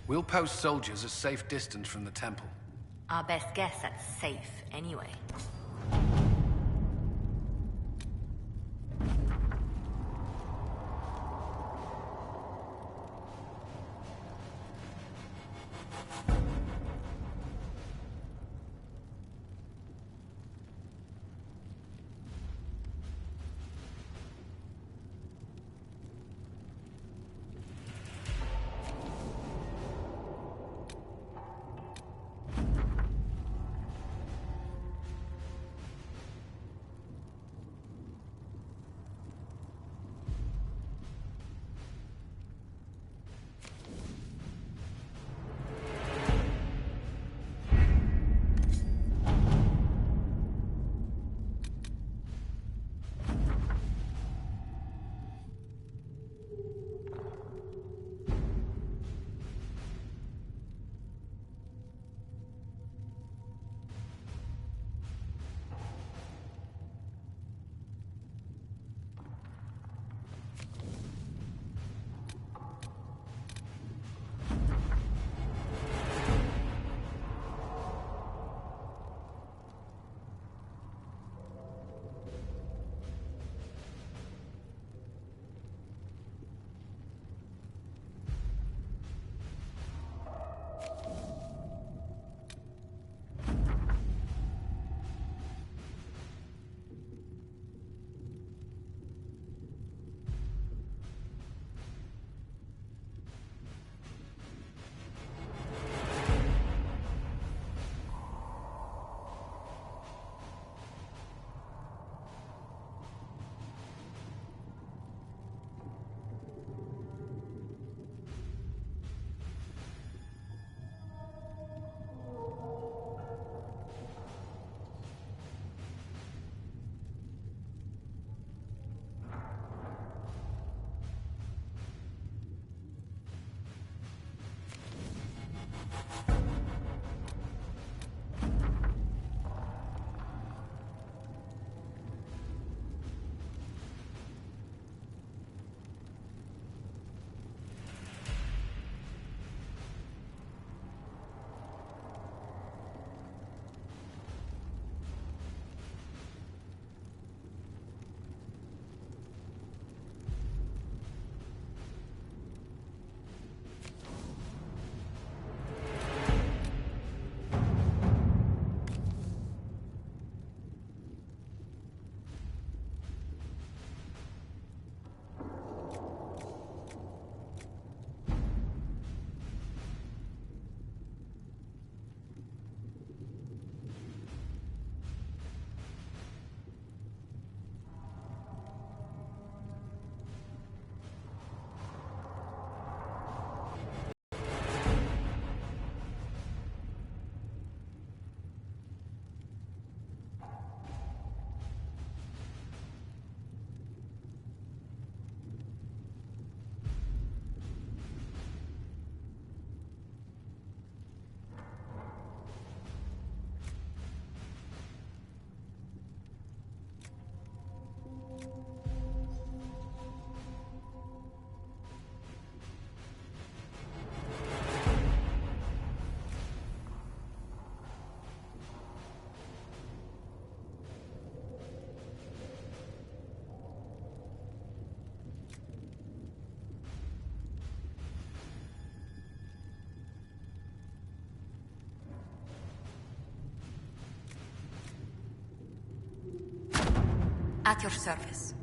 We'll post soldiers a safe distance from the temple. Our best guess at safe, anyway. At your service.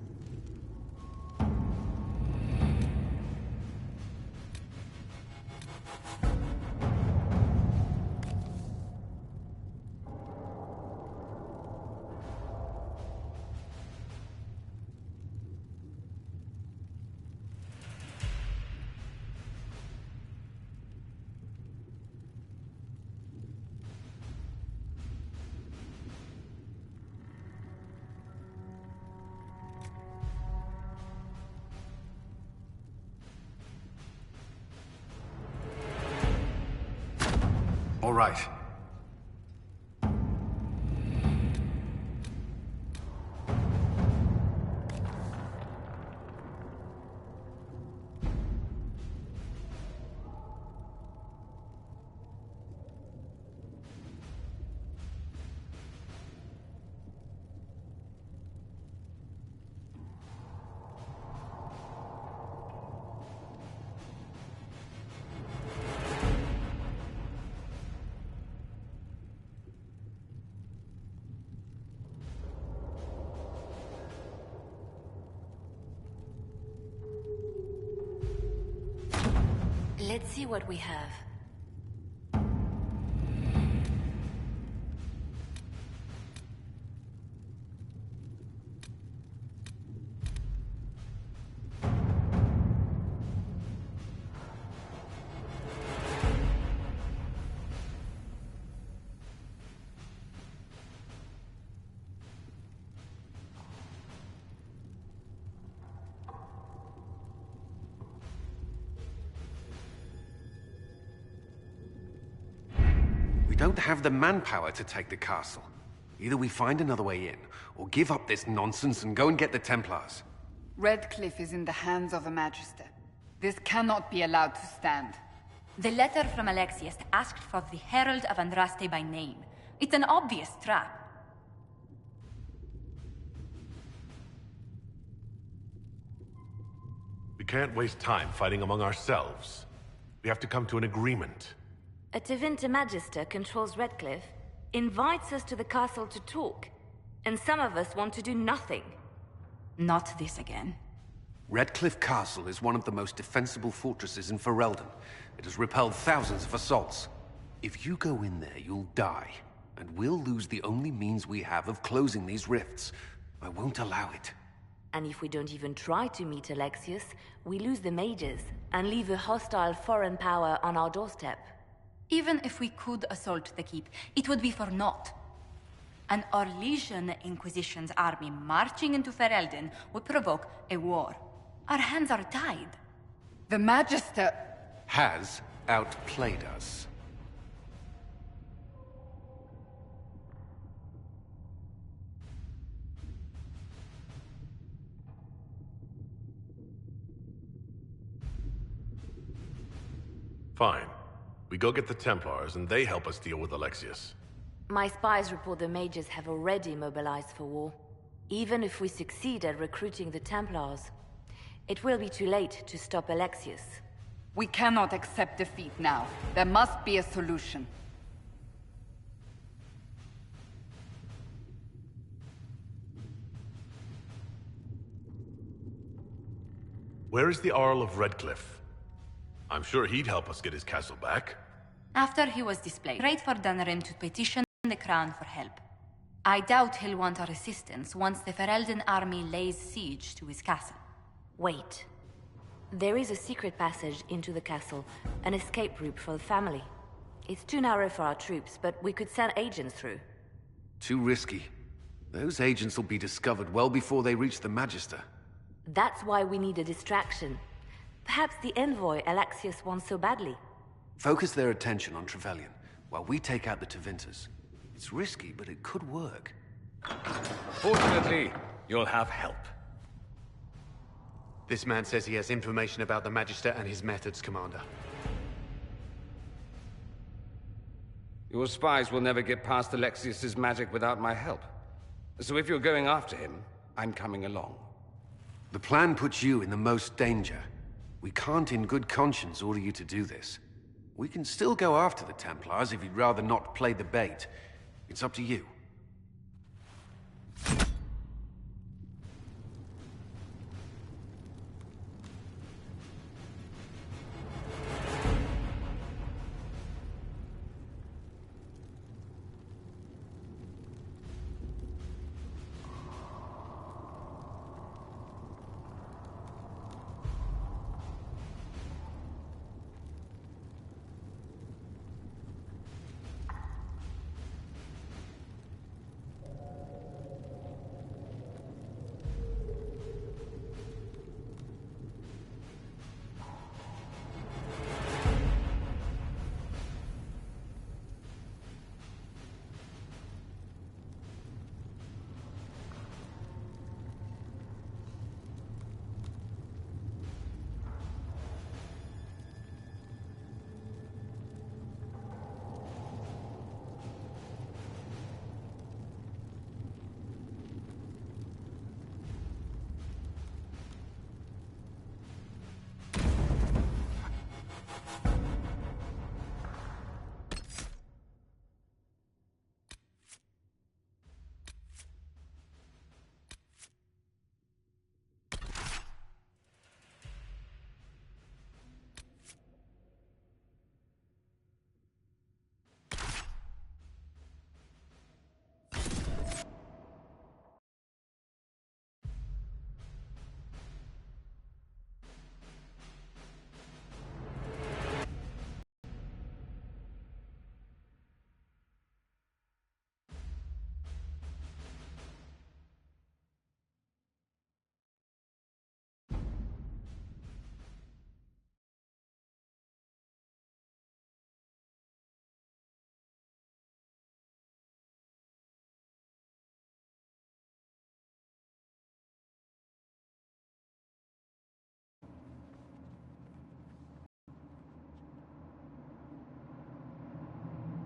All right. Let's see what we have. We don't have the manpower to take the castle. Either we find another way in, or give up this nonsense and go and get the Templars. Redcliffe is in the hands of a Magister. This cannot be allowed to stand. The letter from Alexius asked for the Herald of Andraste by name. It's an obvious trap. We can't waste time fighting among ourselves. We have to come to an agreement. A Tevinter Magister controls Redcliffe, invites us to the castle to talk, and some of us want to do nothing. Not this again. Redcliffe Castle is one of the most defensible fortresses in Ferelden. It has repelled thousands of assaults. If you go in there, you'll die, and we'll lose the only means we have of closing these rifts. I won't allow it. And if we don't even try to meet Alexius, we lose the mages, and leave a hostile foreign power on our doorstep. Even if we could assault the keep, it would be for naught. An Orlesian Inquisition's army marching into Ferelden would provoke a war. Our hands are tied. The Magister... Has outplayed us. Fine. We go get the Templars, and they help us deal with Alexius. My spies report the mages have already mobilized for war. Even if we succeed at recruiting the Templars, it will be too late to stop Alexius. We cannot accept defeat now. There must be a solution. Where is the Arl of Redcliffe? I'm sure he'd help us get his castle back. After he was displaced, prayed for Dunrim to petition the Crown for help. I doubt he'll want our assistance once the Ferelden army lays siege to his castle. Wait. There is a secret passage into the castle, an escape route for the family. It's too narrow for our troops, but we could send agents through. Too risky. Those agents will be discovered well before they reach the Magister. That's why we need a distraction. Perhaps the envoy Alexius wants so badly. Focus their attention on Trevelyan, while we take out the Tevinters. It's risky, but it could work. Fortunately, you'll have help. This man says he has information about the Magister and his methods, Commander. Your spies will never get past Alexius's magic without my help. So if you're going after him, I'm coming along. The plan puts you in the most danger. We can't in good conscience order you to do this. We can still go after the Templars if you'd rather not play the bait. It's up to you.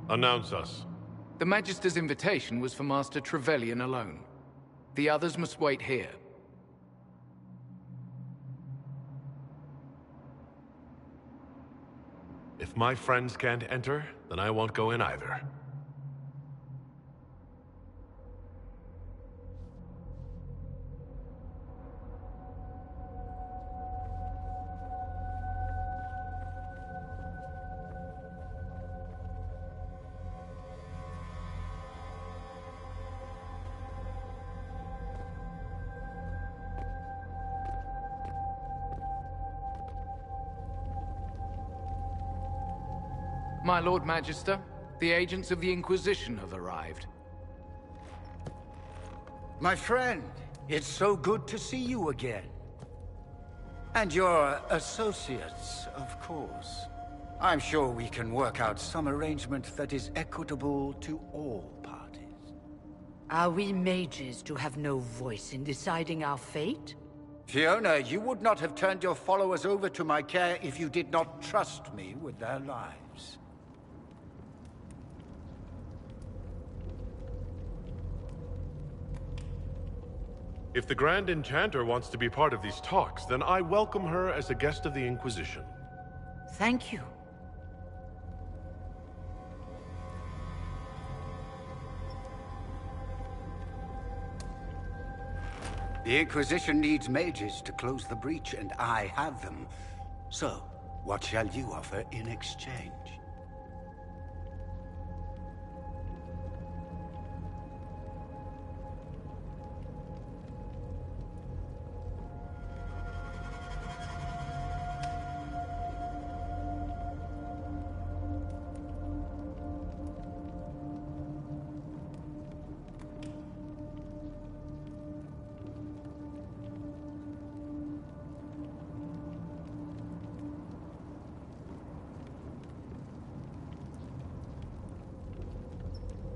Announce us. The Magister's invitation was for Master Trevelyan alone. The others must wait here. If my friends can't enter, then I won't go in either. My Lord Magister, the agents of the Inquisition have arrived. My friend, it's so good to see you again. And your associates, of course. I'm sure we can work out some arrangement that is equitable to all parties. Are we mages to have no voice in deciding our fate? Fiona, you would not have turned your followers over to my care if you did not trust me with their lives. If the Grand Enchanter wants to be part of these talks, then I welcome her as a guest of the Inquisition. Thank you. The Inquisition needs mages to close the breach, and I have them. So, what shall you offer in exchange?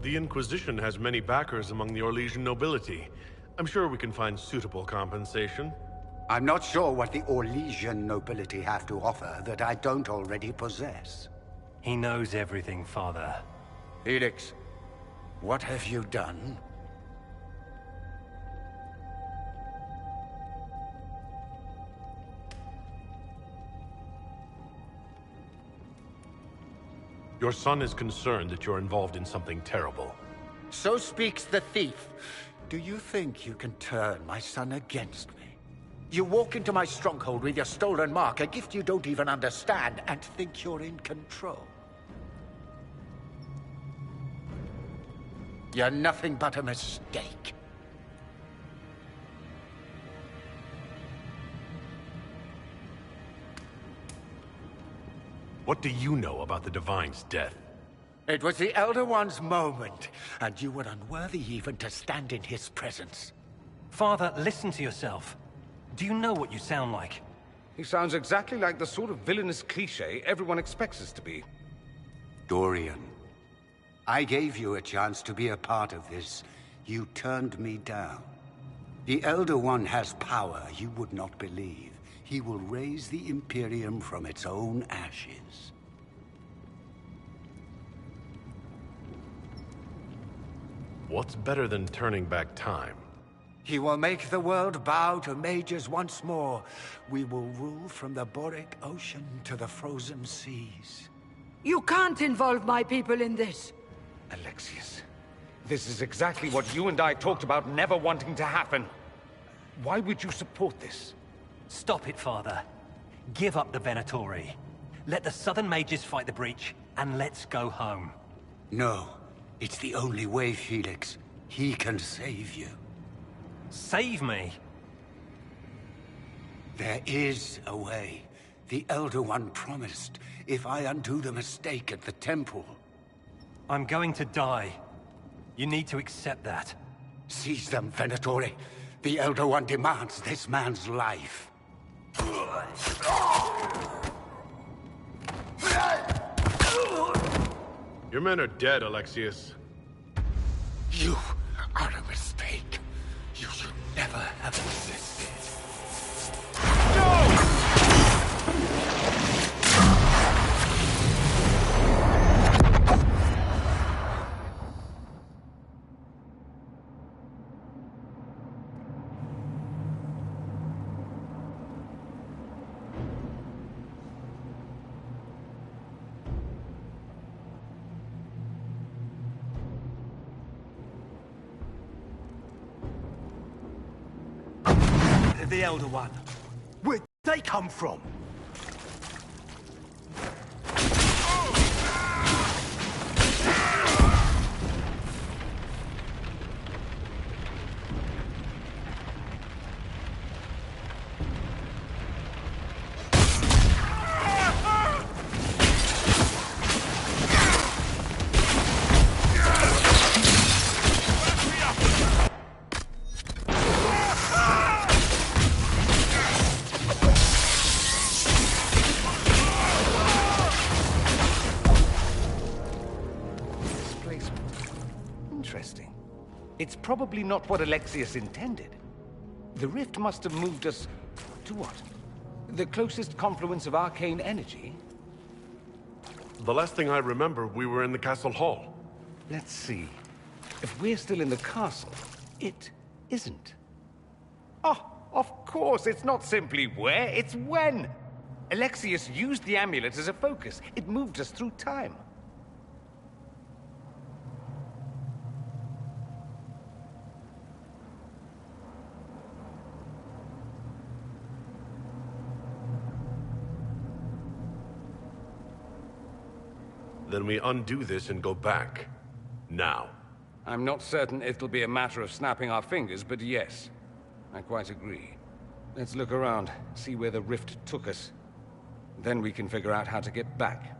The Inquisition has many backers among the Orlesian nobility. I'm sure we can find suitable compensation. I'm not sure what the Orlesian nobility have to offer that I don't already possess. He knows everything, Father. Felix, what have you done? Your son is concerned that you're involved in something terrible. So speaks the thief. Do you think you can turn my son against me? You walk into my stronghold with your stolen mark, a gift you don't even understand, and think you're in control. You're nothing but a mistake. What do you know about the Divine's death? It was the Elder One's moment, and you were unworthy even to stand in his presence. Father, listen to yourself. Do you know what you sound like? He sounds exactly like the sort of villainous cliché everyone expects us to be. Dorian, I gave you a chance to be a part of this. You turned me down. The Elder One has power you would not believe. He will raise the Imperium from its own ashes. What's better than turning back time? He will make the world bow to mages once more. We will rule from the Boric Ocean to the frozen seas. You can't involve my people in this. Alexius, this is exactly what you and I talked about never wanting to happen. Why would you support this? Stop it, Father. Give up the Venatori. Let the Southern Mages fight the breach, and let's go home. No. It's the only way, Felix. He can save you. Save me? There is a way. The Elder One promised, if I undo the mistake at the temple. I'm going to die. You need to accept that. Seize them, Venatori. The Elder One demands this man's life. Your men are dead, Alexius. You are a mistake. You should never have existed. No! of the Elder One. Where'd they come from? Interesting. It's probably not what Alexius intended. The rift must have moved us to what? The closest confluence of arcane energy? The last thing I remember, we were in the castle hall. Let's see. If we're still in the castle, it isn't. Oh, of course, it's not simply where, it's when! Alexius used the amulet as a focus. It moved us through time. Then we undo this and go back. Now. I'm not certain it'll be a matter of snapping our fingers, but yes. I quite agree. Let's look around, see where the rift took us. Then we can figure out how to get back.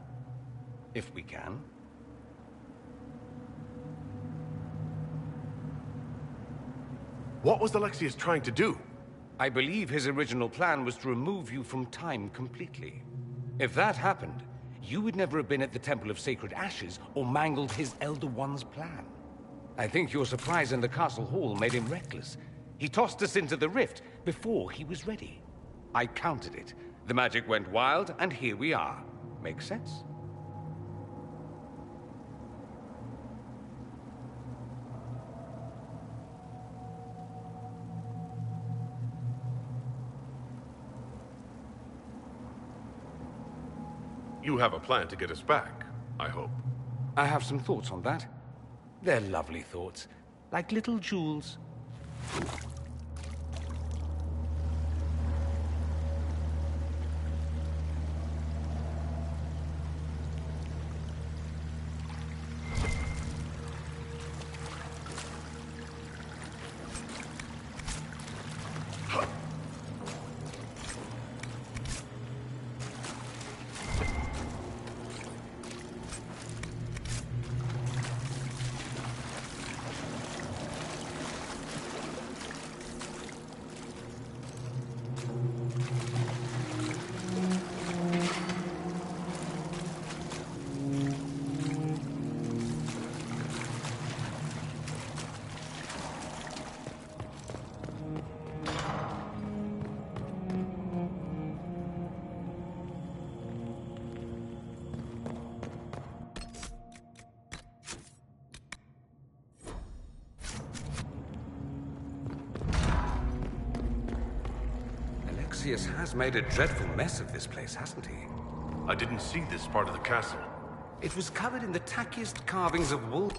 If we can. What was Alexius trying to do? I believe his original plan was to remove you from time completely. If that happened, you would never have been at the Temple of Sacred Ashes or mangled his Elder One's plan. I think your surprise in the castle hall made him reckless. He tossed us into the rift before he was ready. I countered it. The magic went wild, and here we are. Make sense? You have a plan to get us back, I hope. I have some thoughts on that. They're lovely thoughts, like little jewels. Alexius has made a dreadful mess of this place, hasn't he? I didn't see this part of the castle. It was covered in the tackiest carvings of wool.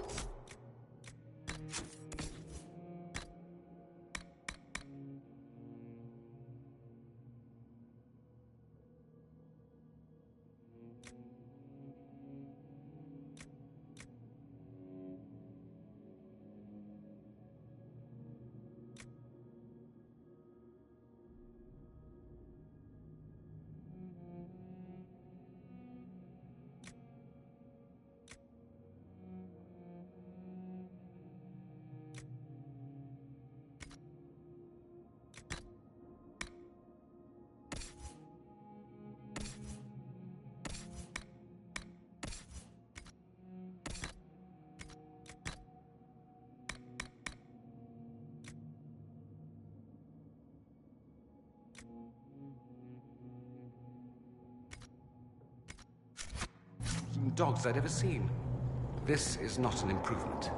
Dogs I'd ever seen. This is not an improvement.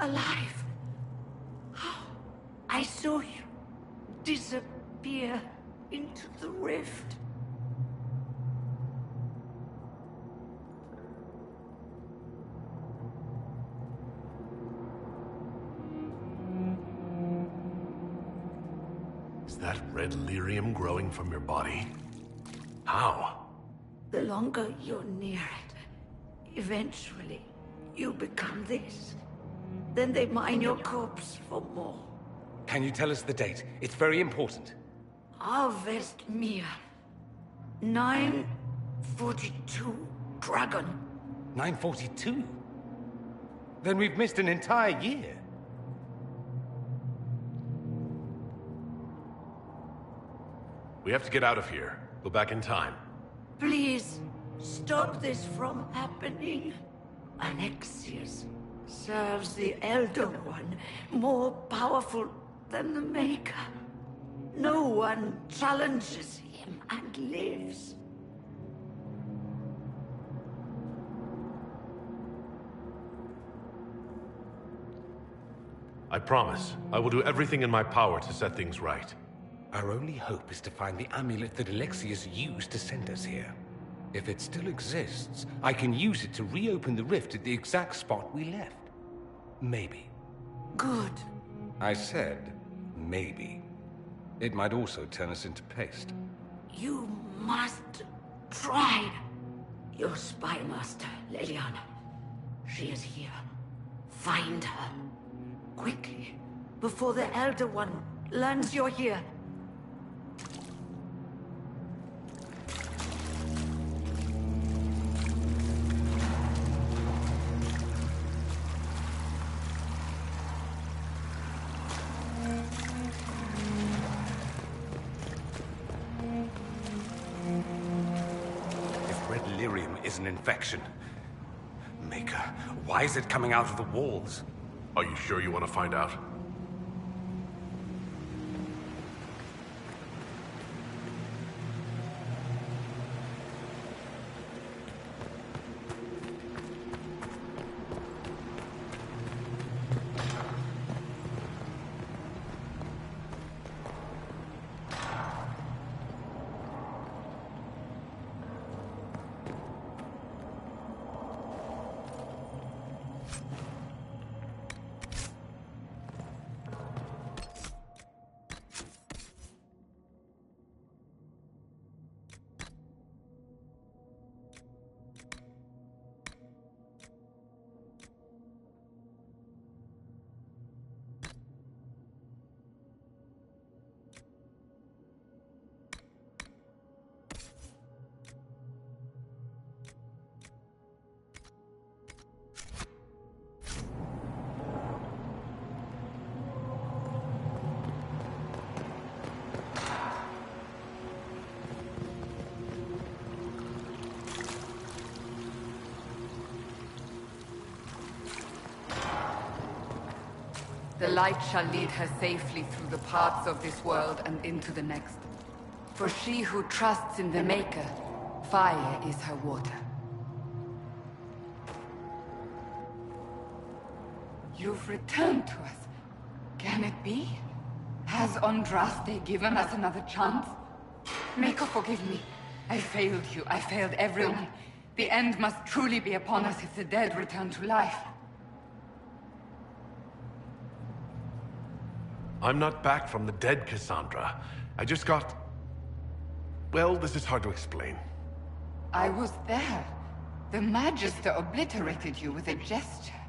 alive. How? I saw you disappear into the rift. Is that red lyrium growing from your body? How? The longer you're near it, eventually you become this. Then they mine your corpse for more. Can you tell us the date? It's very important. Harvest Mir. 942 Dragon. 942? Then we've missed an entire year. We have to get out of here. Go back in time. Please, stop this from happening. Alexius serves the Elder One, more powerful than the Maker. No one challenges him and lives. I promise. I will do everything in my power to set things right. Our only hope is to find the amulet that Alexius used to send us here. If it still exists, I can use it to reopen the rift at the exact spot we left. Maybe. Good. I said, maybe. It might also turn us into paste. You must try. Your spy master, Leliana. She is here. Find her. Quickly. Before the Elder One learns you're here. Is an infection. Maker, why is it coming out of the walls? Are you sure you want to find out? The light shall lead her safely through the paths of this world and into the next. For she who trusts in the Maker, fire is her water. You've returned to us. Can it be? Has Andraste given us another chance? Maker, forgive me. I failed you. I failed everyone. The end must truly be upon us if the dead return to life. I'm not back from the dead, Cassandra. I just got... Well, this is hard to explain. I was there. The Magister obliterated you with a gesture.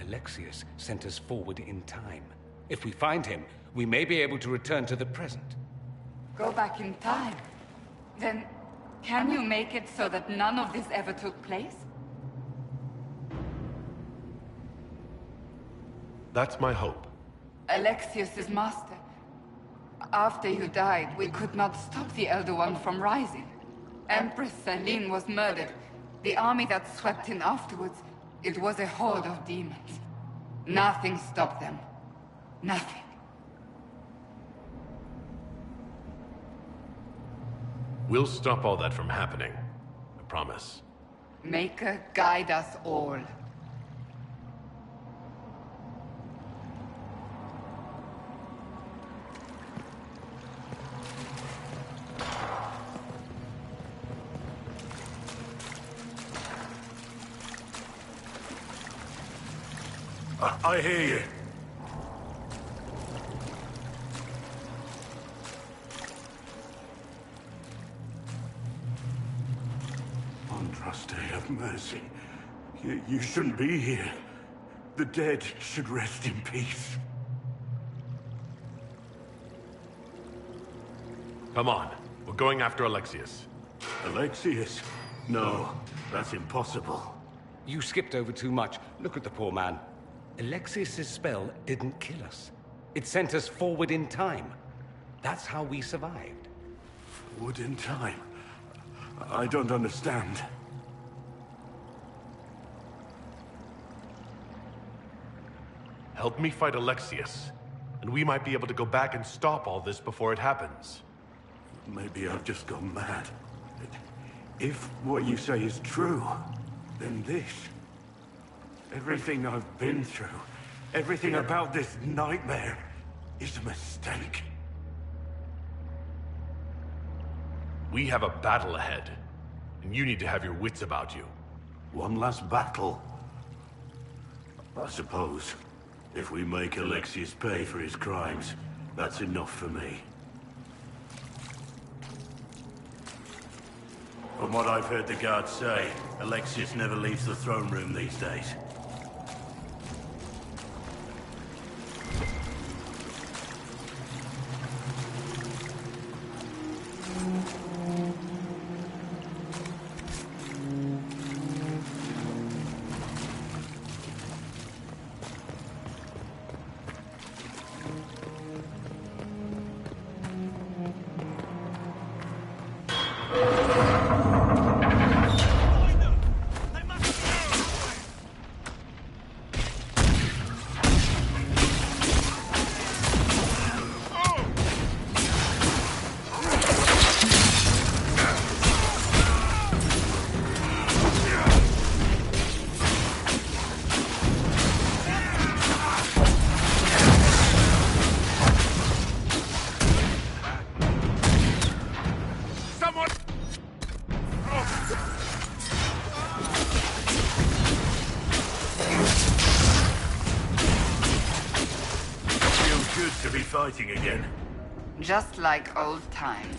Alexius sent us forward in time. If we find him, we may be able to return to the present. Go back in time? Then, can you make it so that none of this ever took place? That's my hope. Alexius is master. After you died, we could not stop the Elder One from rising. Empress Selene was murdered. The army that swept in afterwards, it was a horde of demons. Nothing stopped them. Nothing. We'll stop all that from happening. I promise. Maker, guide us all. I hear you. Andraste, have mercy. You shouldn't be here. The dead should rest in peace. Come on. We're going after Alexius. Alexius? No, that's impossible. You skipped over too much. Look at the poor man. Alexius' spell didn't kill us. It sent us forward in time. That's how we survived. Forward in time? I don't understand. Help me fight Alexius, and we might be able to go back and stop all this before it happens. Maybe I've just gone mad. If what you say is true, then this... everything I've been through, everything about this nightmare, is a mistake. We have a battle ahead, and you need to have your wits about you. One last battle? I suppose. If we make Alexius pay for his crimes, that's enough for me. From what I've heard the guards say, Alexius never leaves the throne room these days. Fighting again. Just like old times.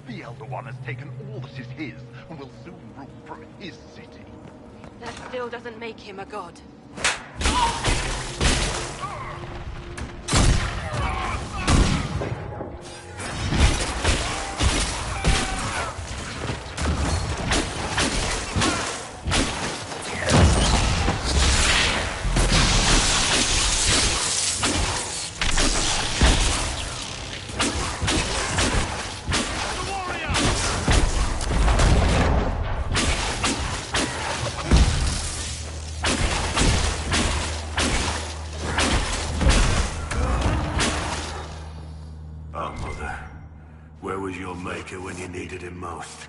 The Elder One has taken all that is his, and will soon rule from his city. That still doesn't make him a god. When you needed him most.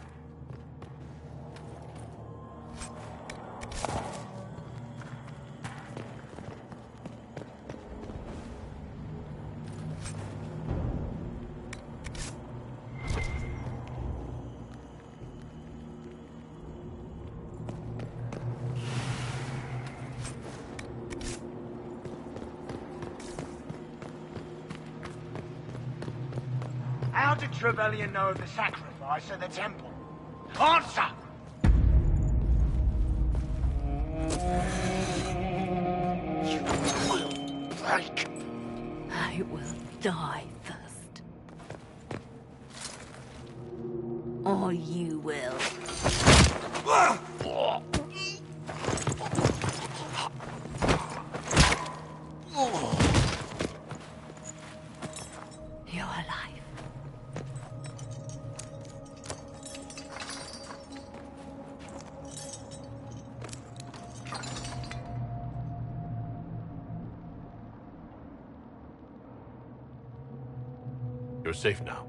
How did Trevelyan know of the sacrifice at the temple? Answer! You will break. I will die first. Or you will. You're alive. You're safe now.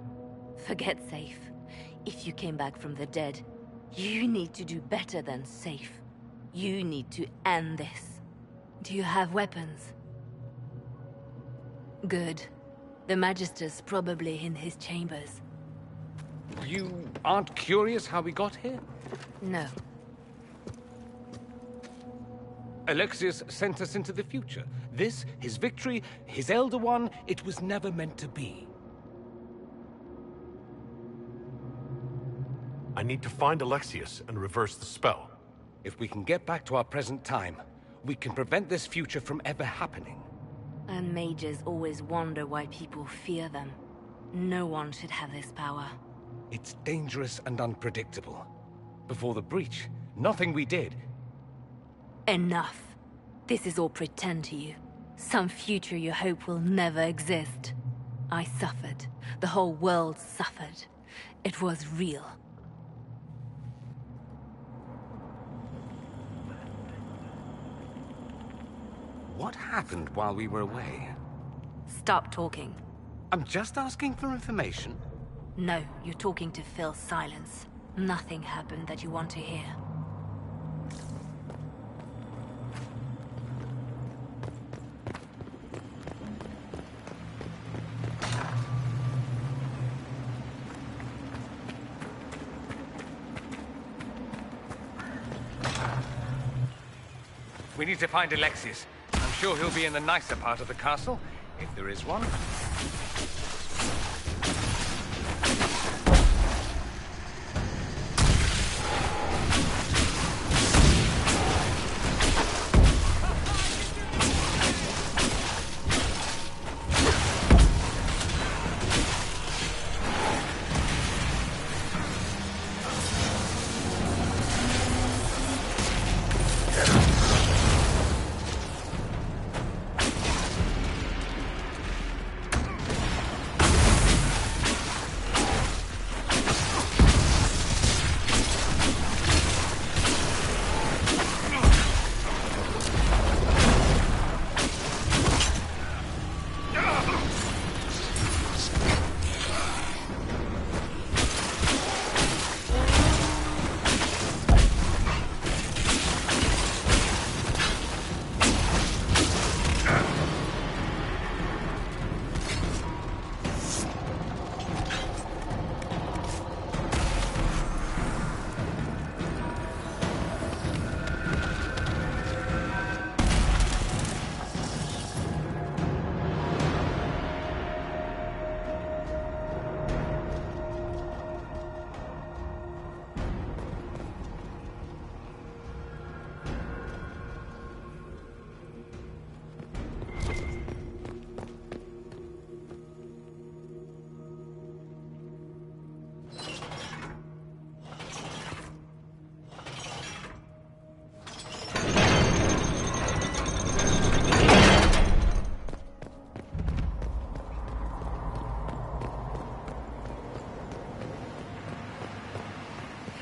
Forget safe. If you came back from the dead, you need to do better than safe. You need to end this. Do you have weapons? Good. The Magister's probably in his chambers. You aren't curious how we got here? No. Alexius sent us into the future. This, his victory, his Elder One, it was never meant to be. I need to find Alexius and reverse the spell. If we can get back to our present time, we can prevent this future from ever happening. And mages always wonder why people fear them. No one should have this power. It's dangerous and unpredictable. Before the breach, nothing we did. Enough. This is all pretend to you. Some future you hope will never exist. I suffered. The whole world suffered. It was real. What happened while we were away? Stop talking. I'm just asking for information. No, you're talking to fill silence. Nothing happened that you want to hear. We need to find Alexius. I'm sure he'll be in the nicer part of the castle, if there is one.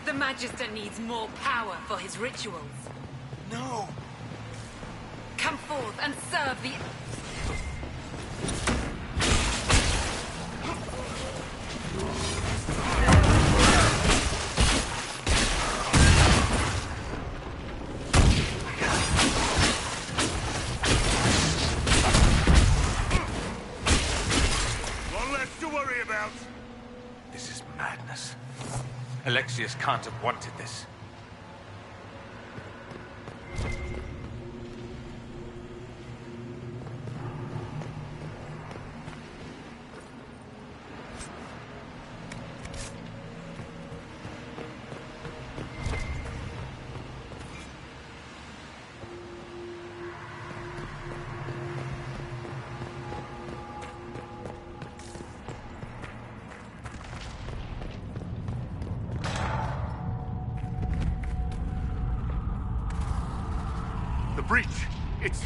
The Magister needs more power for his rituals. No! Come forth and serve the... One less to worry about. This is madness. Alexius can't have wanted this. breach. It's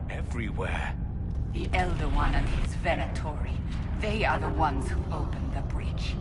everywhere. The Elder One and his Venatori. They are the ones who opened the breach.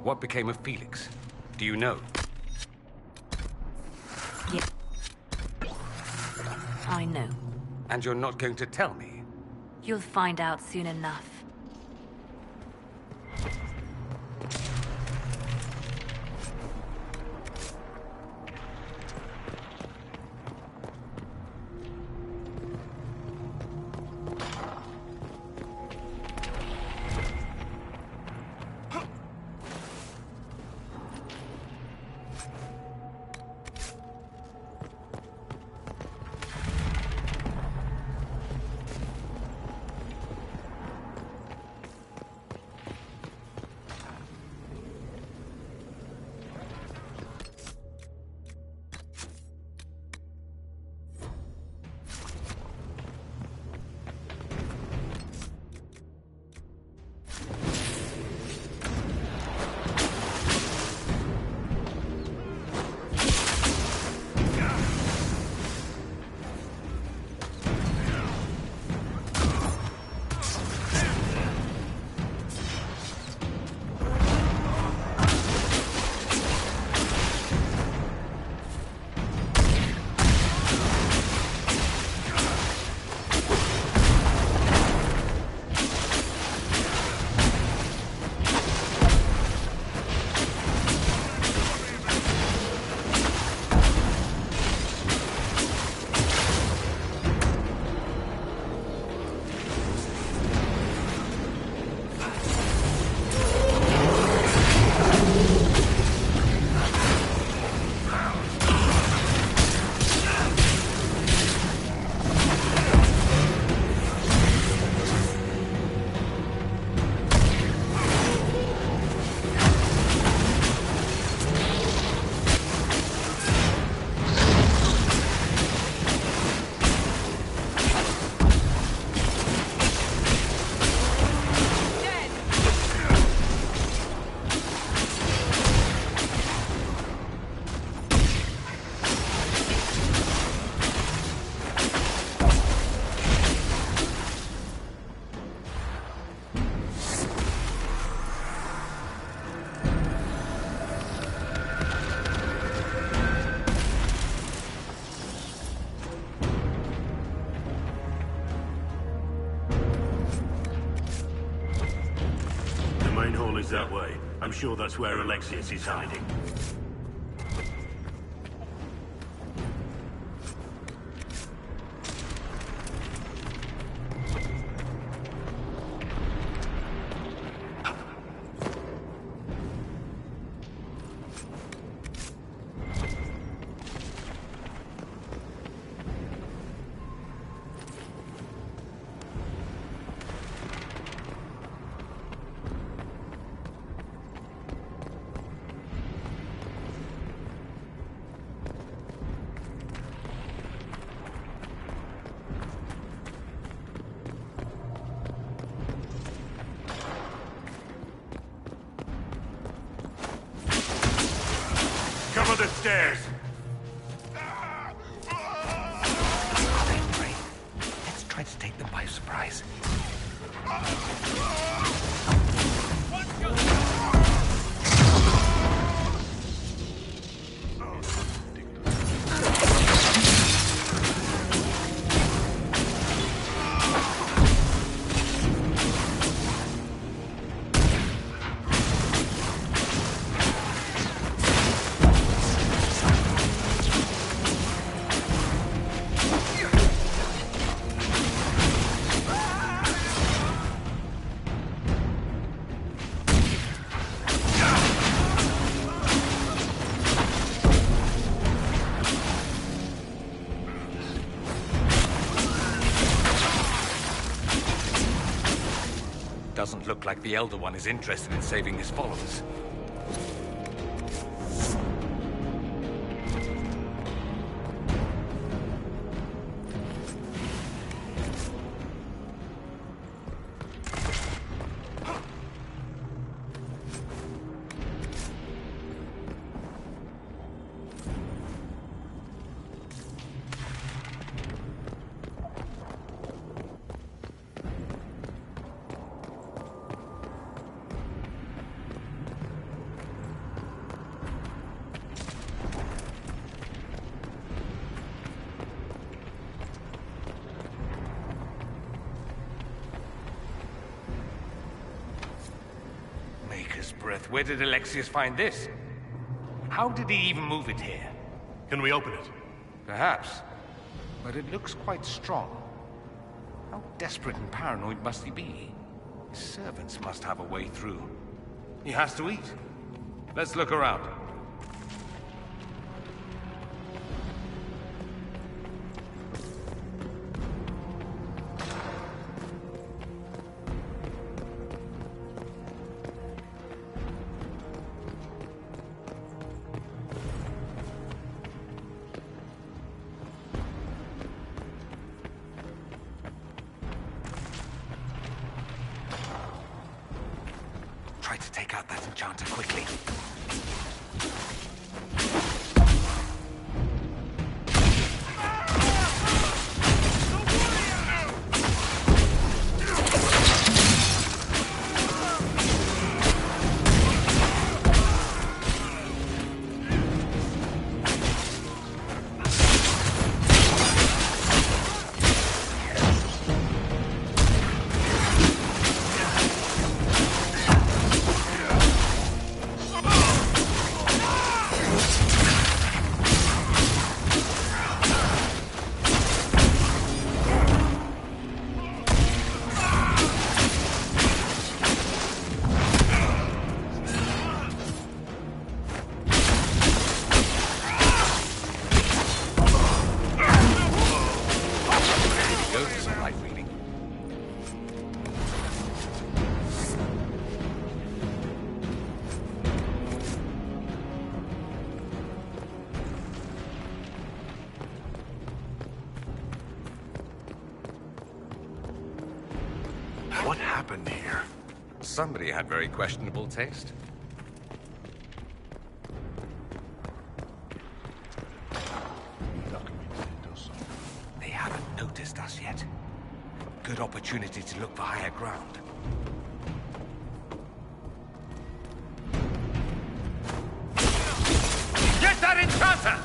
what became of Felix? Do you know? Yeah. I know. And you're not going to tell me? You'll find out soon enough. That way. I'm sure that's where Alexius is hiding. Cover the stairs! Let's try to take them by surprise. Doesn't look like the Elder One is interested in saving his followers. Sheobrith, where did Alexius find this? How did he even move it here? Can we open it? Perhaps. But it looks quite strong. How desperate and paranoid must he be? His servants must have a way through. He has to eat. Let's look around. Try to take out that enchanter quickly. What happened here? Somebody had very questionable taste. They haven't noticed us yet. Good opportunity to look for higher ground. Get that enchanter!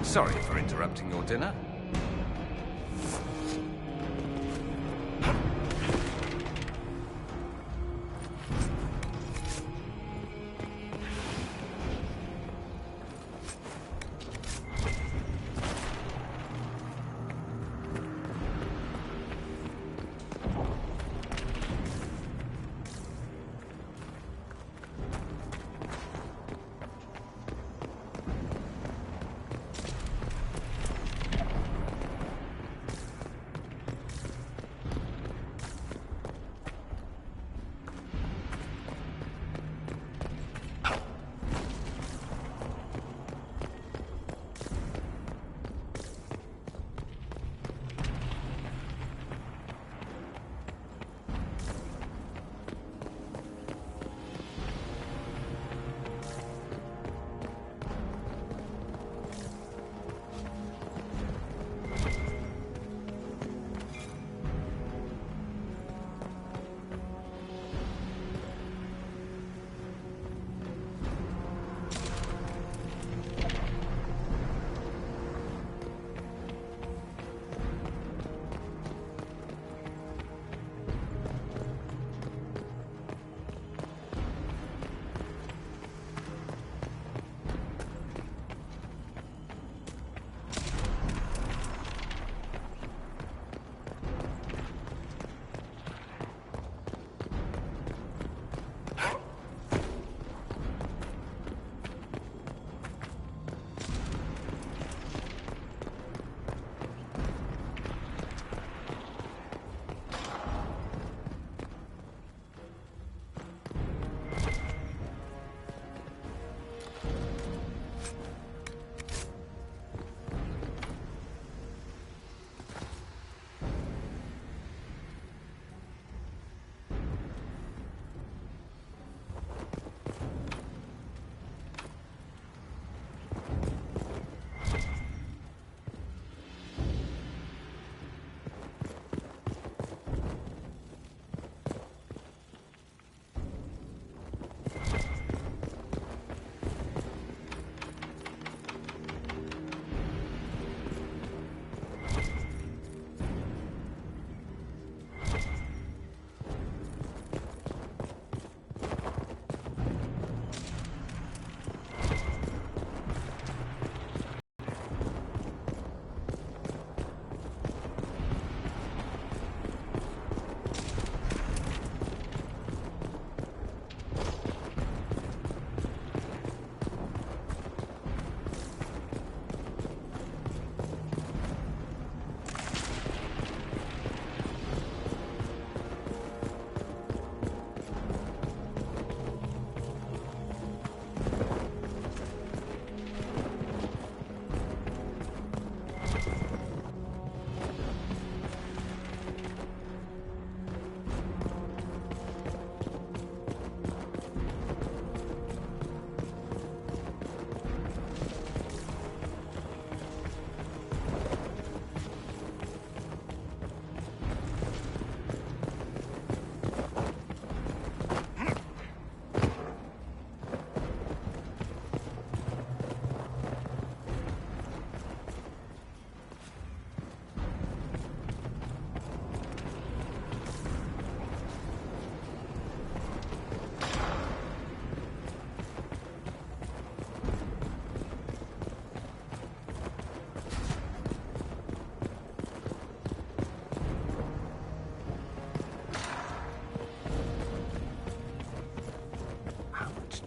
Sorry for interrupting your dinner.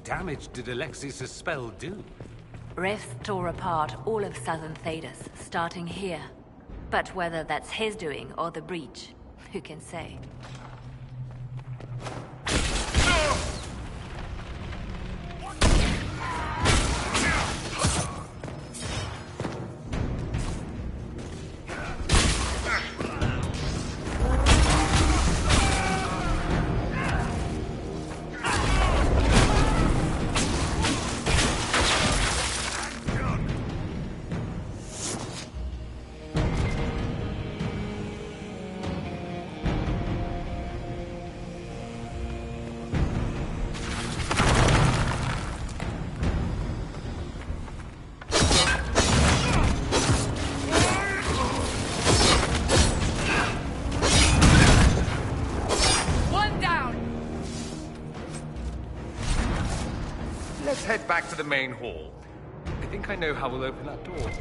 damage did Alexius' spell do? Rifts tore apart all of southern Thedas, starting here. But whether that's his doing or the breach, who can say? Let's head back to the main hall. I think I know how we'll open that door.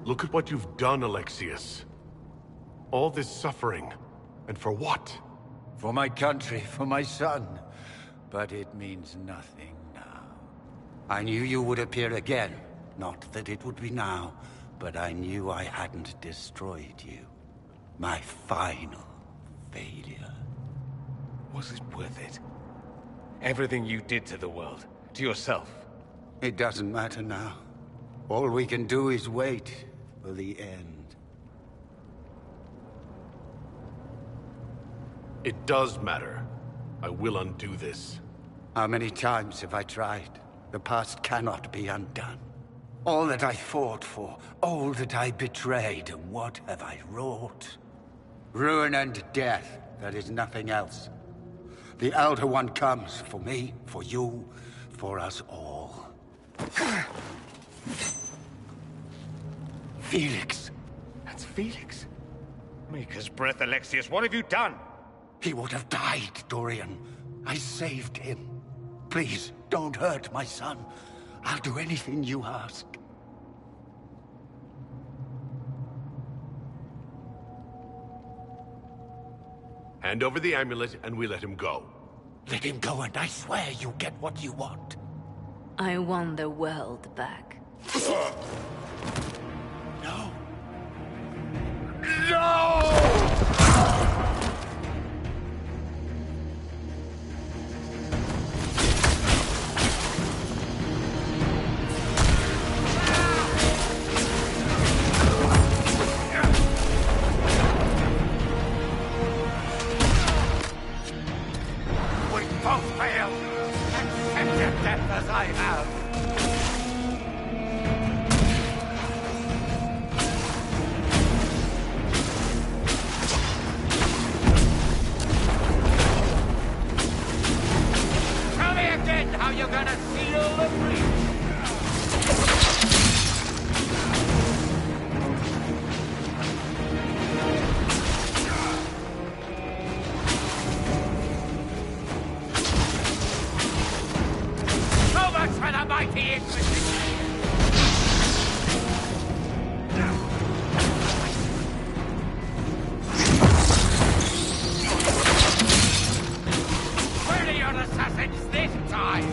Look at what you've done, Alexius. All this suffering. And for what? For my country, for my son. But it means nothing now. I knew you would appear again. Not that it would be now, but I knew I hadn't destroyed you. My final failure. Was it worth it? Everything you did to the world, to yourself. It doesn't matter now. All we can do is wait for the end. It does matter. I will undo this. How many times have I tried? The past cannot be undone. All that I fought for, all that I betrayed, and what have I wrought? Ruin and death, there is nothing else. The Elder One comes for me, for you, for us all. Felix. That's Felix. Maker's breath, Alexius. What have you done? He would have died, Dorian. I saved him. Please, don't hurt my son. I'll do anything you ask. Hand over the amulet and we let him go. Let him go and I swear you get what you want. I want the world back. No. No! We both failed. Accept your death as I have. Tell me again how you're gonna seal the breach. assassins this time!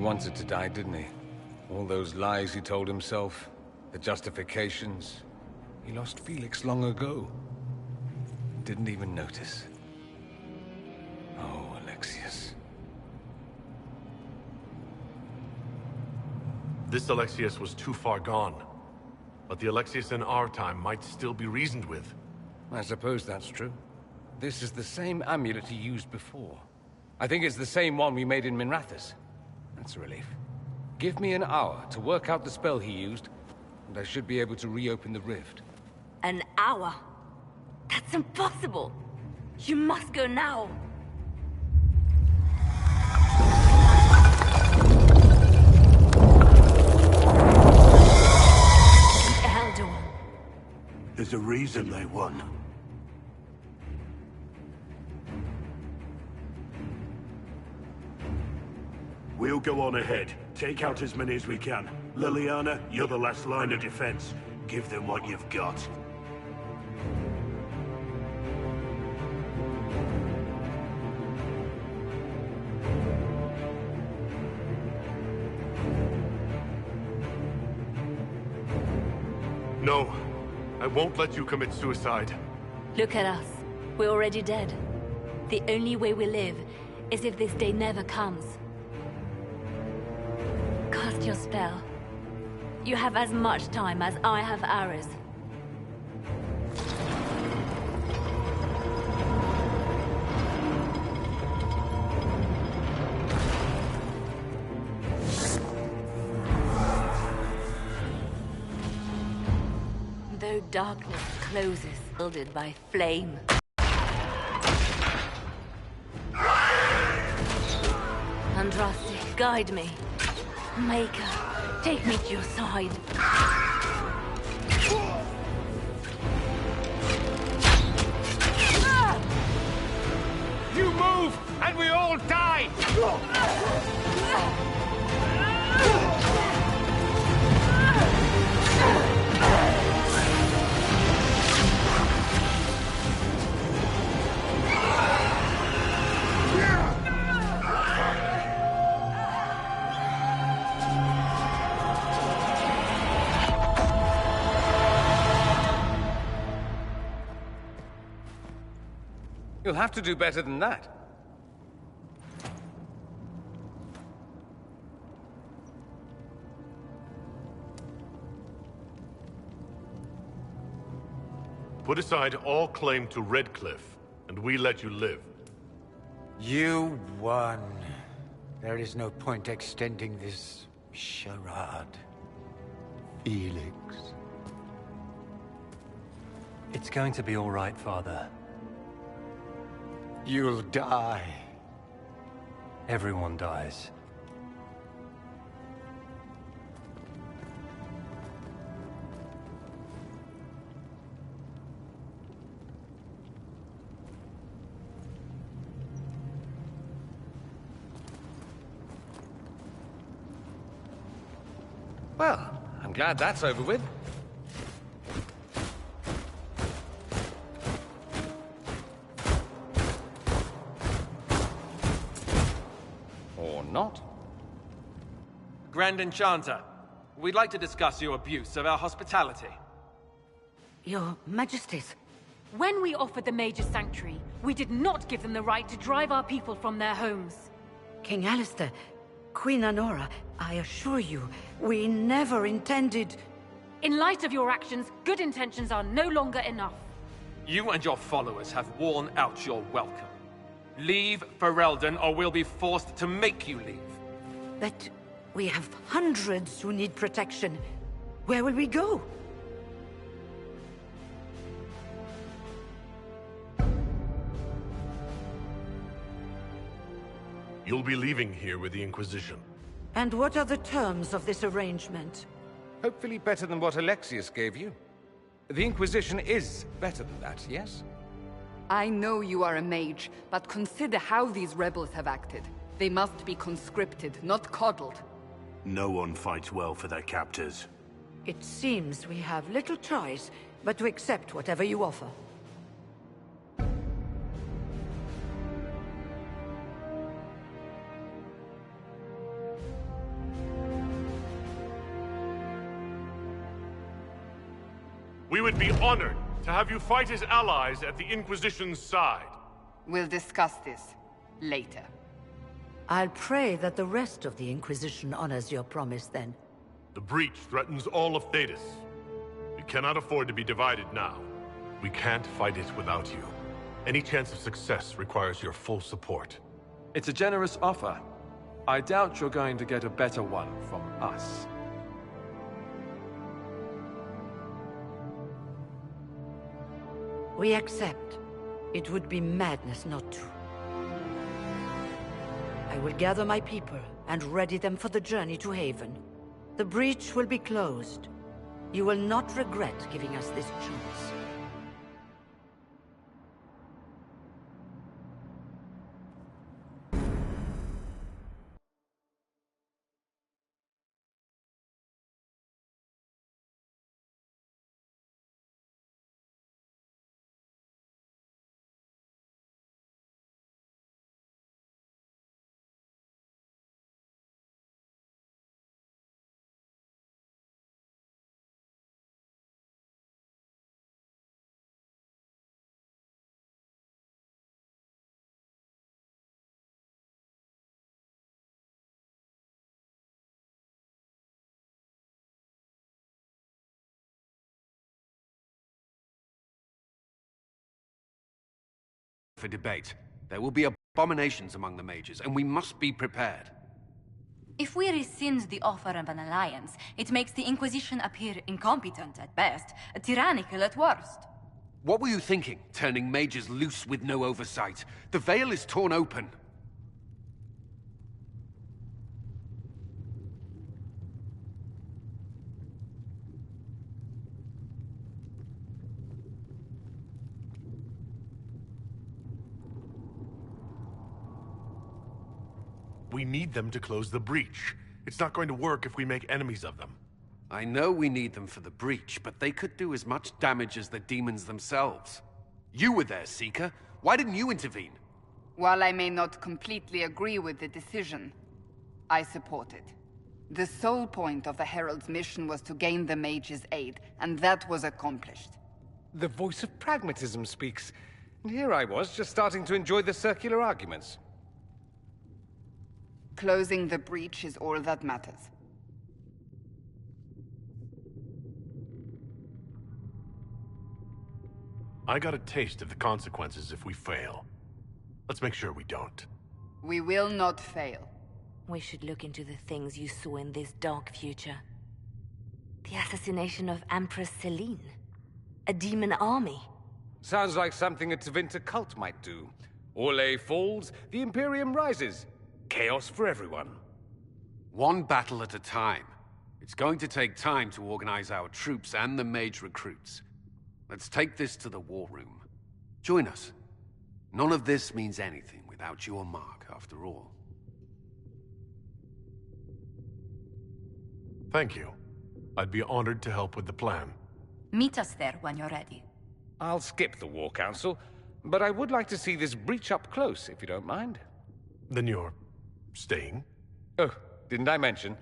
Wanted to die, didn't he? All those lies he told himself, the justifications. He lost Felix long ago. Didn't even notice. Oh, Alexius. This Alexius was too far gone. But the Alexius in our time might still be reasoned with. I suppose that's true. This is the same amulet he used before. I think it's the same one we made in Minrathous. That's a relief. Give me an hour to work out the spell he used, and I should be able to reopen the rift. An hour? That's impossible! You must go now! Elder One. There's a reason they won. We'll go on ahead. Take out as many as we can. Leliana, you're the last line of defense. Give them what you've got. No. I won't let you commit suicide. Look at us. We're already dead. The only way we live is if this day never comes. Cast your spell. You have as much time as I have hours. Though darkness closes shielded by flame. Andraste, guide me. Maker, take me to your side. You move, and we all die! You'll have to do better than that. Put aside all claim to Redcliffe, and we let you live. You won. There is no point extending this charade. Felix. It's going to be all right, Father. You'll die. Everyone dies. Well, I'm glad that's over with. Or not. Grand Enchanter, we'd like to discuss your abuse of our hospitality. Your Majesties. When we offered the Mage's Sanctuary, we did not give them the right to drive our people from their homes. King Alistair, Queen Anora, I assure you, we never intended... In light of your actions, good intentions are no longer enough. You and your followers have worn out your welcome. Leave Ferelden, or we'll be forced to make you leave. But we have hundreds who need protection. Where will we go? You'll be leaving here with the Inquisition. And what are the terms of this arrangement? Hopefully better than what Alexius gave you. The Inquisition is better than that, yes? I know you are a mage, but consider how these rebels have acted. They must be conscripted, not coddled. No one fights well for their captors. It seems we have little choice but to accept whatever you offer. We would be honored to have you fight as allies at the Inquisition's side. We'll discuss this later. I'll pray that the rest of the Inquisition honors your promise then. The breach threatens all of Thedas. We cannot afford to be divided now. We can't fight it without you. Any chance of success requires your full support. It's a generous offer. I doubt you're going to get a better one from us. We accept. It would be madness not to. I will gather my people and ready them for the journey to Haven. The breach will be closed. You will not regret giving us this chance. For debate. There will be abominations among the mages, and we must be prepared. If we rescind the offer of an alliance, it makes the Inquisition appear incompetent at best, tyrannical at worst. What were you thinking, turning mages loose with no oversight? The veil is torn open. We need them to close the breach. It's not going to work if we make enemies of them. I know we need them for the breach, but they could do as much damage as the demons themselves. You were there, Seeker. Why didn't you intervene? While I may not completely agree with the decision, I support it. The sole point of the Herald's mission was to gain the mage's aid, and that was accomplished. The voice of pragmatism speaks. And here I was, just starting to enjoy the circular arguments. Closing the breach is all that matters. I got a taste of the consequences if we fail. Let's make sure we don't. We will not fail. We should look into the things you saw in this dark future. The assassination of Empress Celine. A demon army. Sounds like something a Tevinter cult might do. Orlais falls, the Imperium rises. Chaos for everyone. One battle at a time. It's going to take time to organize our troops and the mage recruits. Let's take this to the war room. Join us. None of this means anything without your mark, after all. Thank you. I'd be honored to help with the plan. Meet us there when you're ready. I'll skip the War Council, but I would like to see this breach up close, if you don't mind. Then you're staying? Oh, didn't I mention?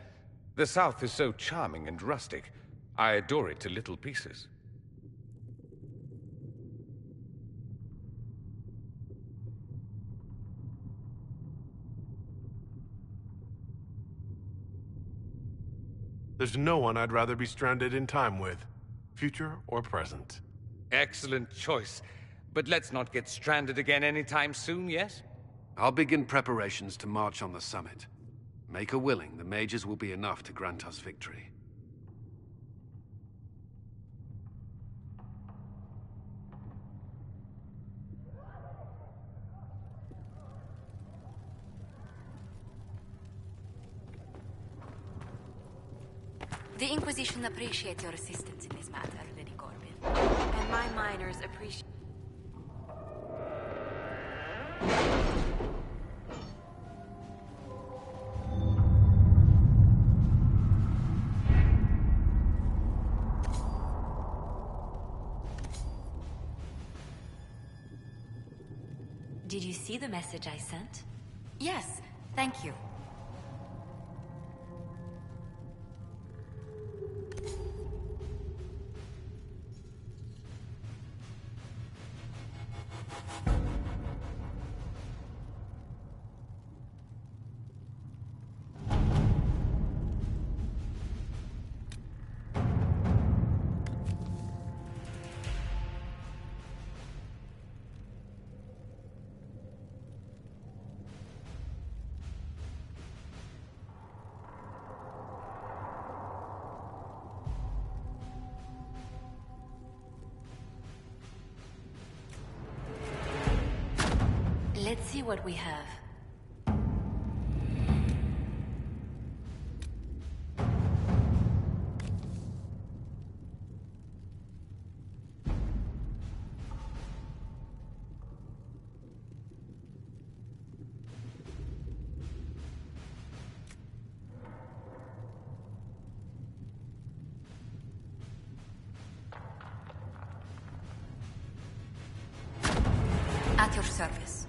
The South is so charming and rustic. I adore it to little pieces. There's no one I'd rather be stranded in time with, future or present. Excellent choice. But let's not get stranded again anytime soon, yes? I'll begin preparations to march on the summit. Make a willing, the mages will be enough to grant us victory. The Inquisition appreciates your assistance in this matter, Lady Corbin. And my miners appreciate... Did you see the message I sent? Yes, thank you. Let's see what we have. At your service.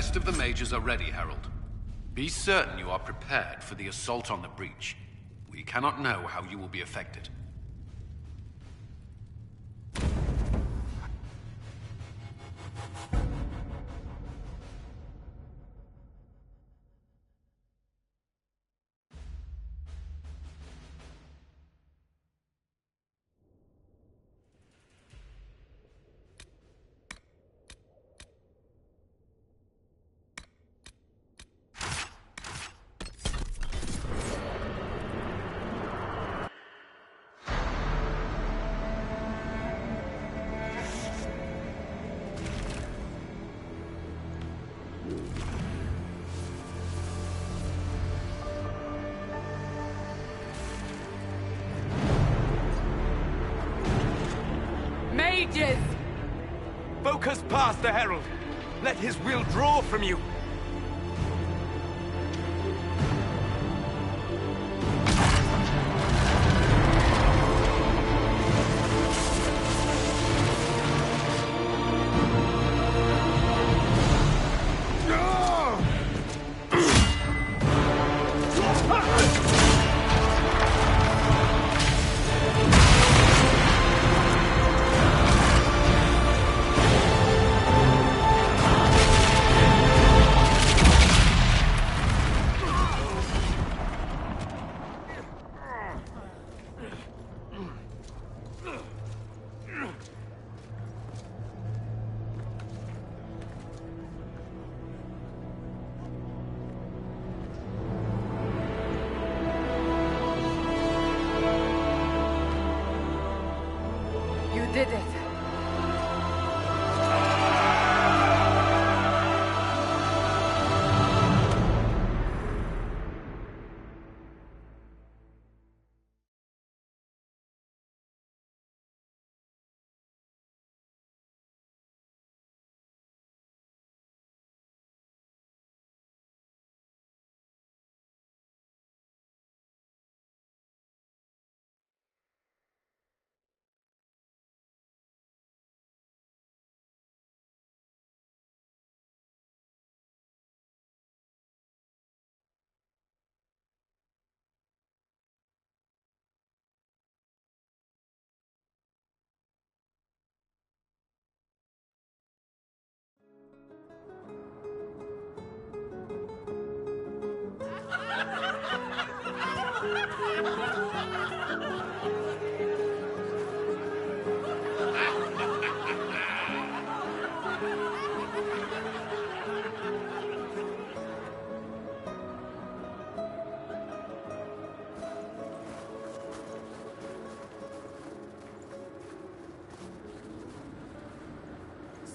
rest of the mages are ready, Herald. Be certain you are prepared for the assault on the breach. We cannot know how you will be affected. Mages! Focus past the Herald. Let his will draw from you. Did it.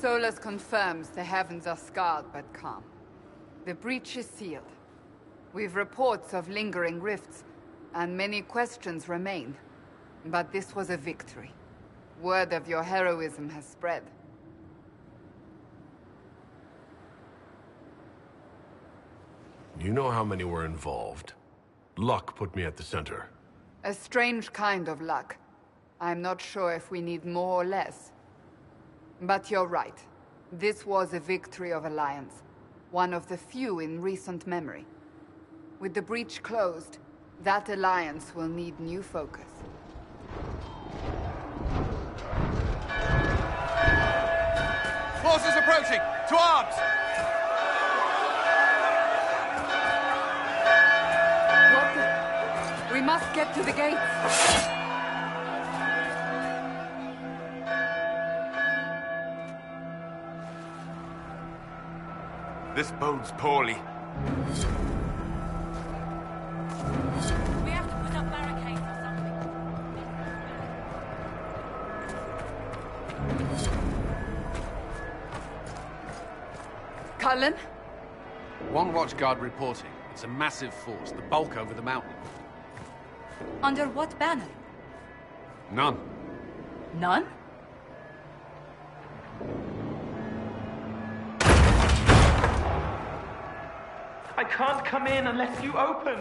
Solus confirms the heavens are scarred but calm. The breach is sealed. We've reports of lingering rifts, and many questions remain. But this was a victory. Word of your heroism has spread. You know how many were involved. Luck put me at the center. A strange kind of luck. I'm not sure if we need more or less. But you're right. This was a victory of Alliance. One of the few in recent memory. With the breach closed, that Alliance will need new focus. Forces approaching! To arms! We must get to the gates. This bodes poorly. We have to put up barricades or something. Cullen? One watchguard reporting. It's a massive force, the bulk over the mountain. Under what banner? None. None? I can't come in unless you open.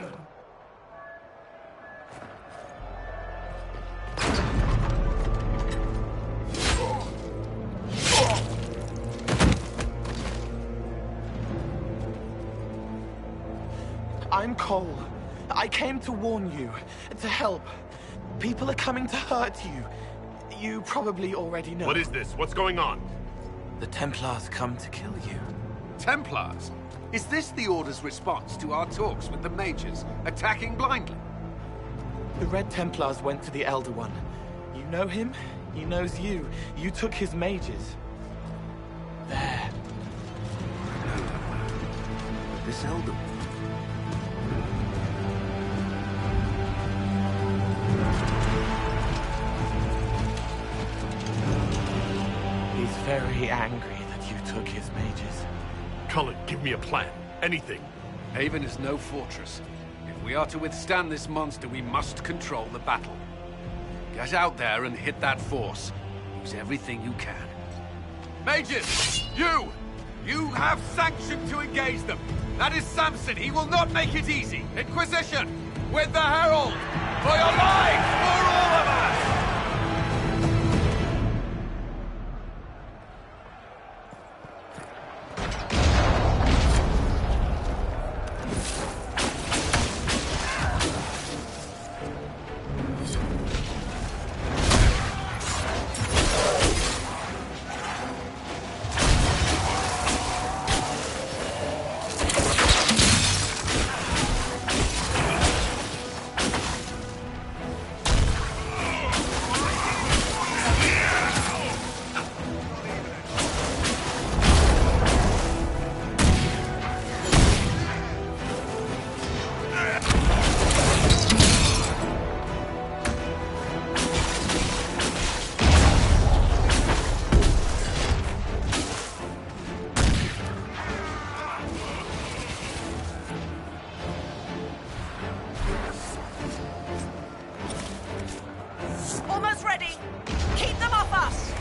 I'm Cole. I came to warn you, to help. People are coming to hurt you. You probably already know. What is this? What's going on? The Templars come to kill you. Templars? Is this the Order's response to our talks with the mages, attacking blindly? The Red Templars went to the Elder One. You know him, he knows you. You took his mages. There. This Elder One. He's very angry that you took his mages. Cullen, give me a plan. Anything. Haven is no fortress. If we are to withstand this monster, we must control the battle. Get out there and hit that force. Use everything you can. Mages! You! You have sanction to engage them! That is Samson! He will not make it easy! Inquisition! With the Herald! For your lives! For all of us! Almost ready. Keep them off us.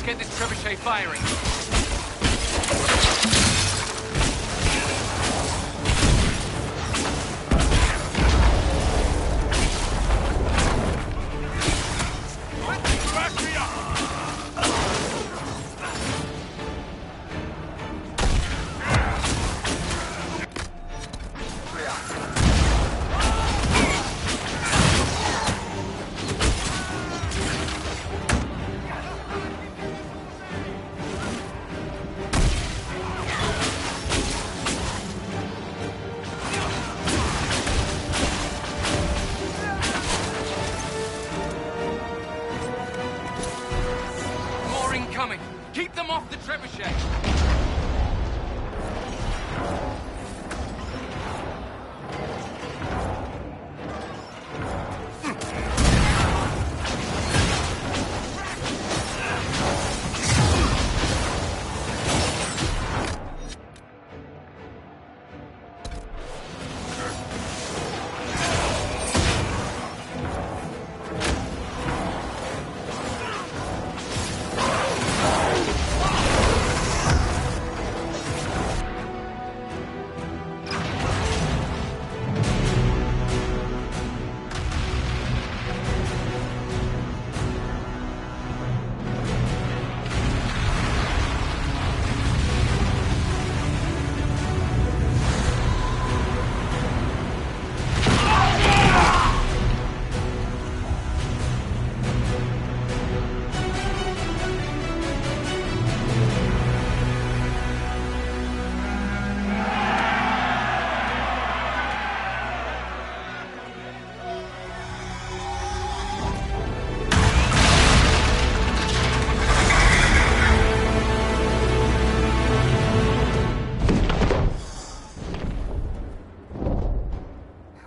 Get this trebuchet firing. Keep them off the trebuchet!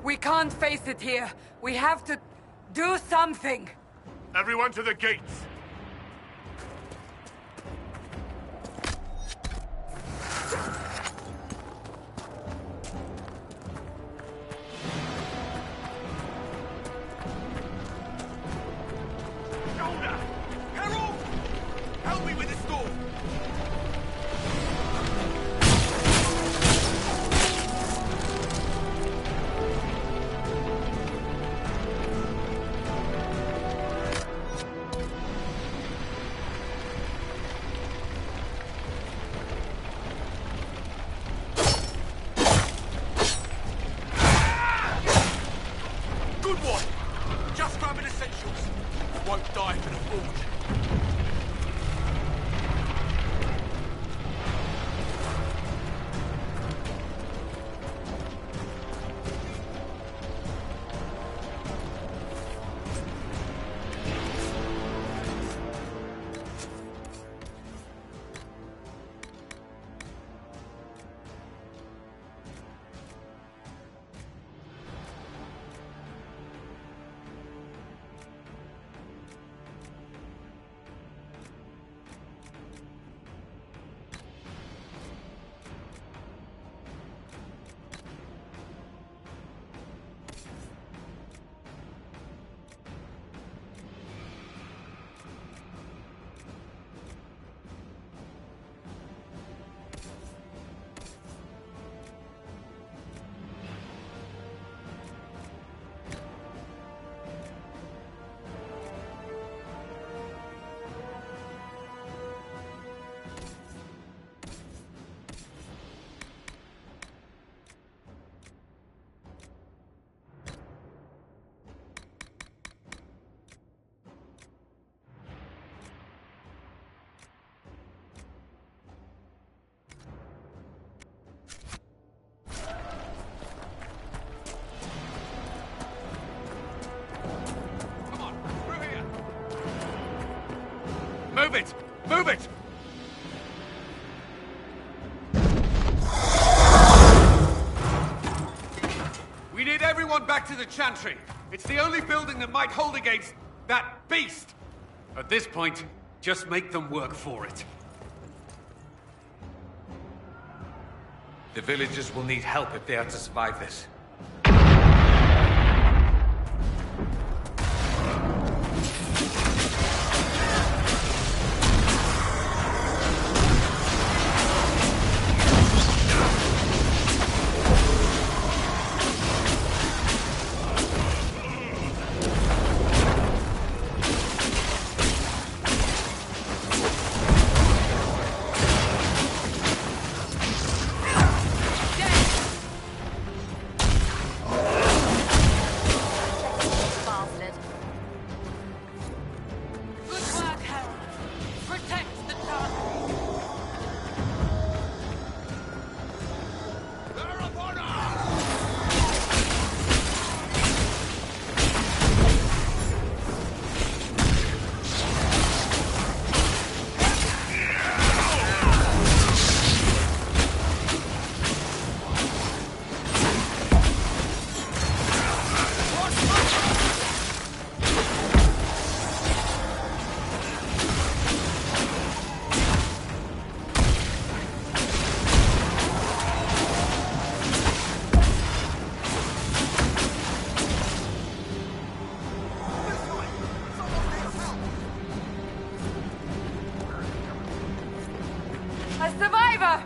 We can't face it here. We have to do something. Everyone to the gates! Shoulder! Herald! Help me with this door! Good one! Just grabbing essentials. Won't die for the forge. Move it! Move it! We need everyone back to the Chantry. It's the only building that might hold against that beast. At this point, just make them work for it. The villagers will need help if they are to survive this. A survivor!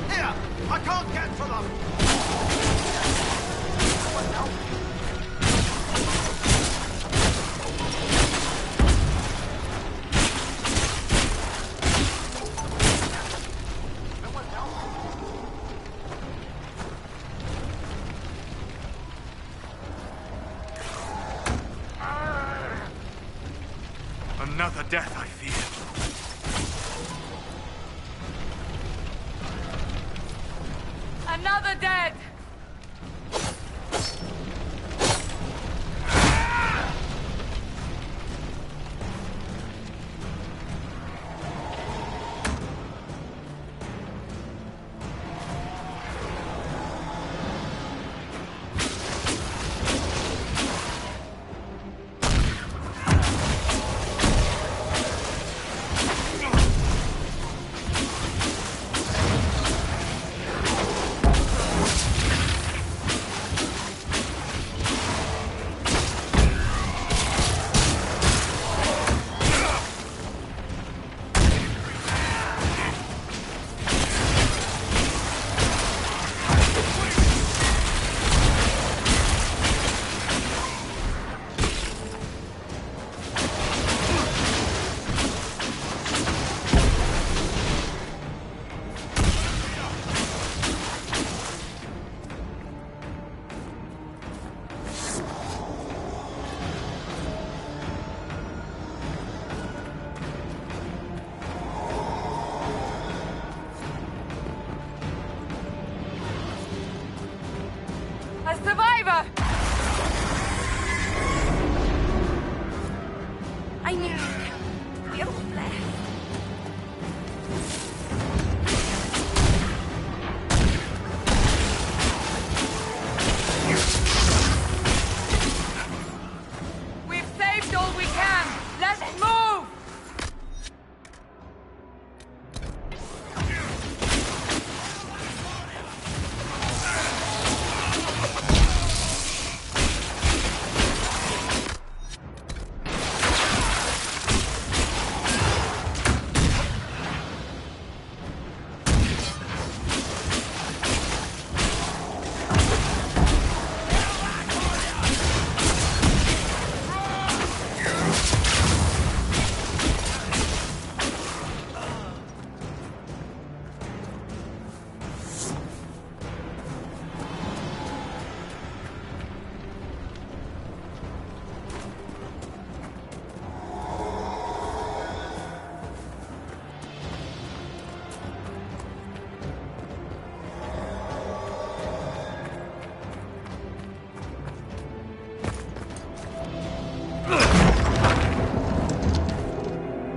Here! I can't get to them! Someone help me! Someone help me! Another death, I fear. Another dead! A survivor! I knew you'd be all blessed. We've saved all we can! Let's move!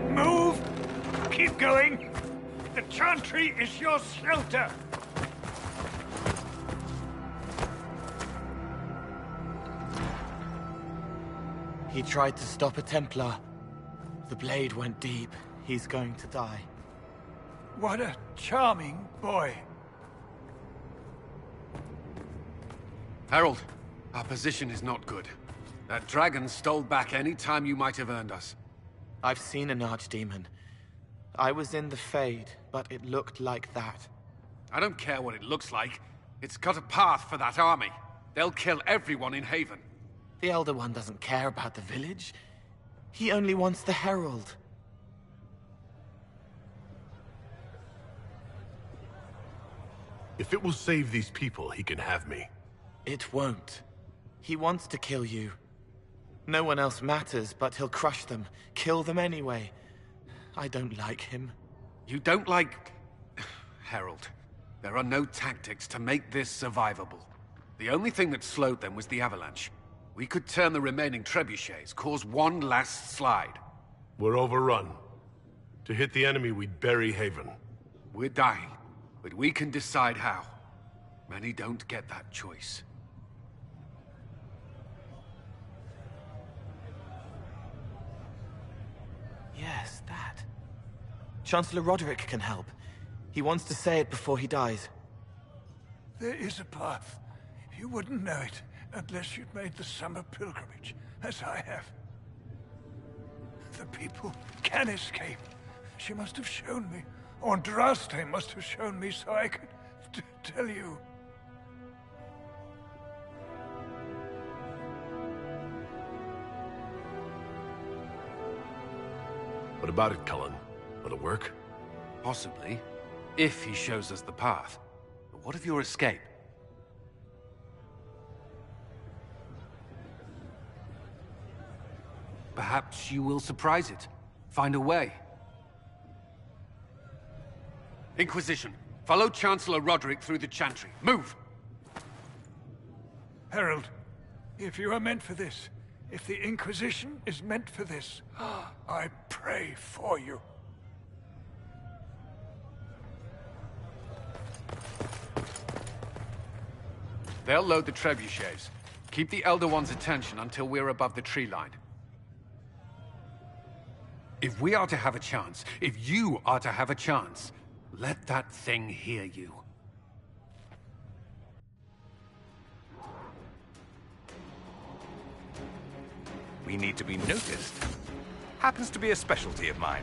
Move! Keep going! The Chantry is your shelter! He tried to stop a Templar. The blade went deep. He's going to die. What a charming boy. Harold, our position is not good. That dragon stole back any time you might have earned us. I've seen an archdemon. I was in the Fade, but it looked like that. I don't care what it looks like. It's got a path for that army. They'll kill everyone in Haven. The Elder One doesn't care about the village. He only wants the Herald. If it will save these people, he can have me. It won't. He wants to kill you. No one else matters, but he'll crush them, kill them anyway. I don't like him. You don't like... Harold, there are no tactics to make this survivable. The only thing that slowed them was the avalanche. We could turn the remaining trebuchets, cause one last slide. We're overrun. To hit the enemy, we'd bury Haven. We're dying, but we can decide how. Many don't get that choice. Yes, that. Chancellor Roderick can help. He wants to say it before he dies. There is a path. You wouldn't know it unless you'd made the summer pilgrimage, as I have. The people can escape. She must have shown me. Or Andraste must have shown me so I could tell you. What about it, Cullen? Will it work? Possibly, if he shows us the path. But what of your escape? Perhaps you will surprise it. Find a way. Inquisition, follow Chancellor Roderick through the Chantry. Move! Herald, if you are meant for this, if the Inquisition is meant for this, I pray for you. They'll load the trebuchets. Keep the Elder One's attention until we're above the tree line. If we are to have a chance, if you are to have a chance, let that thing hear you. We need to be noticed. Happens to be a specialty of mine.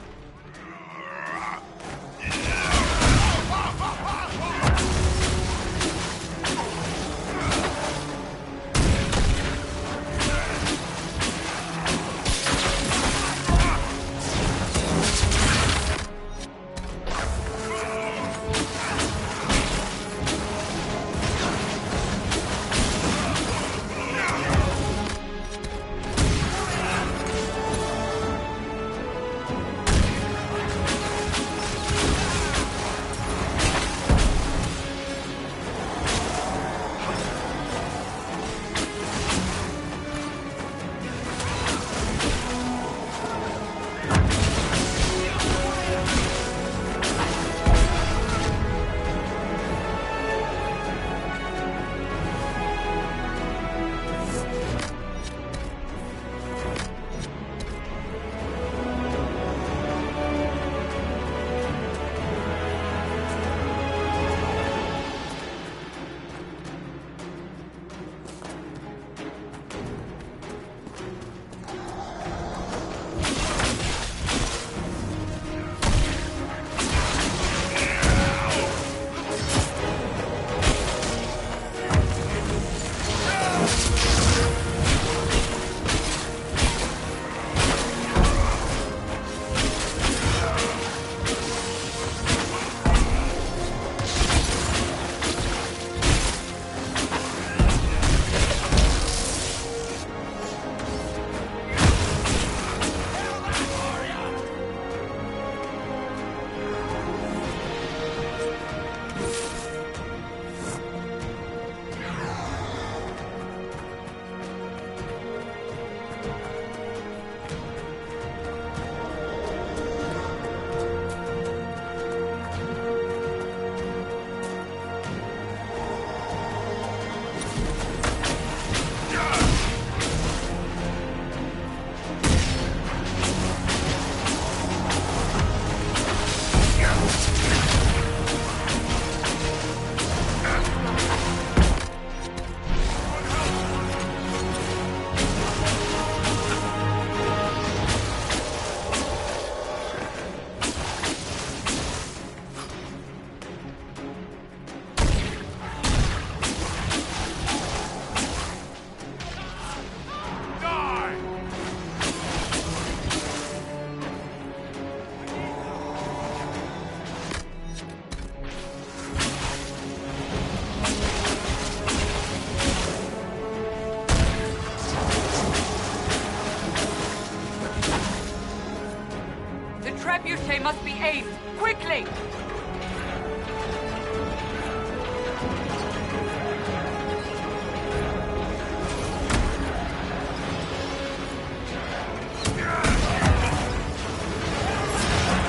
Trebuchet must be aced! Quickly!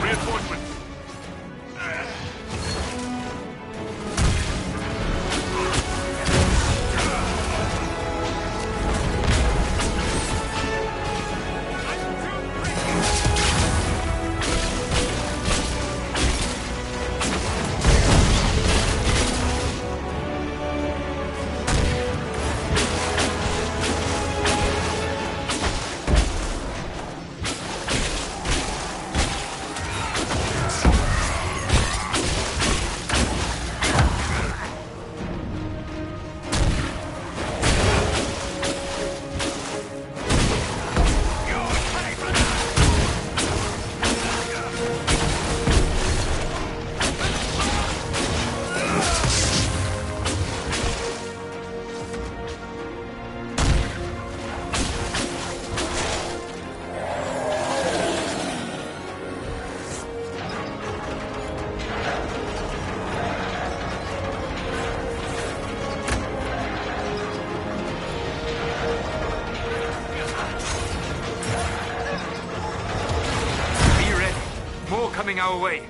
Reinforcements! coming our way.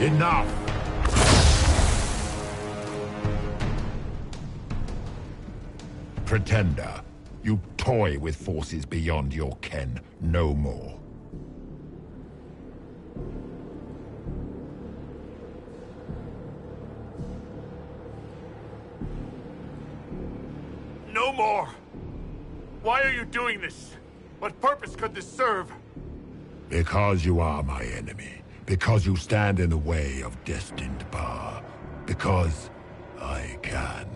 Enough! Pretender, you toy with forces beyond your ken. No more. No more! Why are you doing this? What purpose could this serve? Because you are my enemy. Because you stand in the way of destined power. Because I can.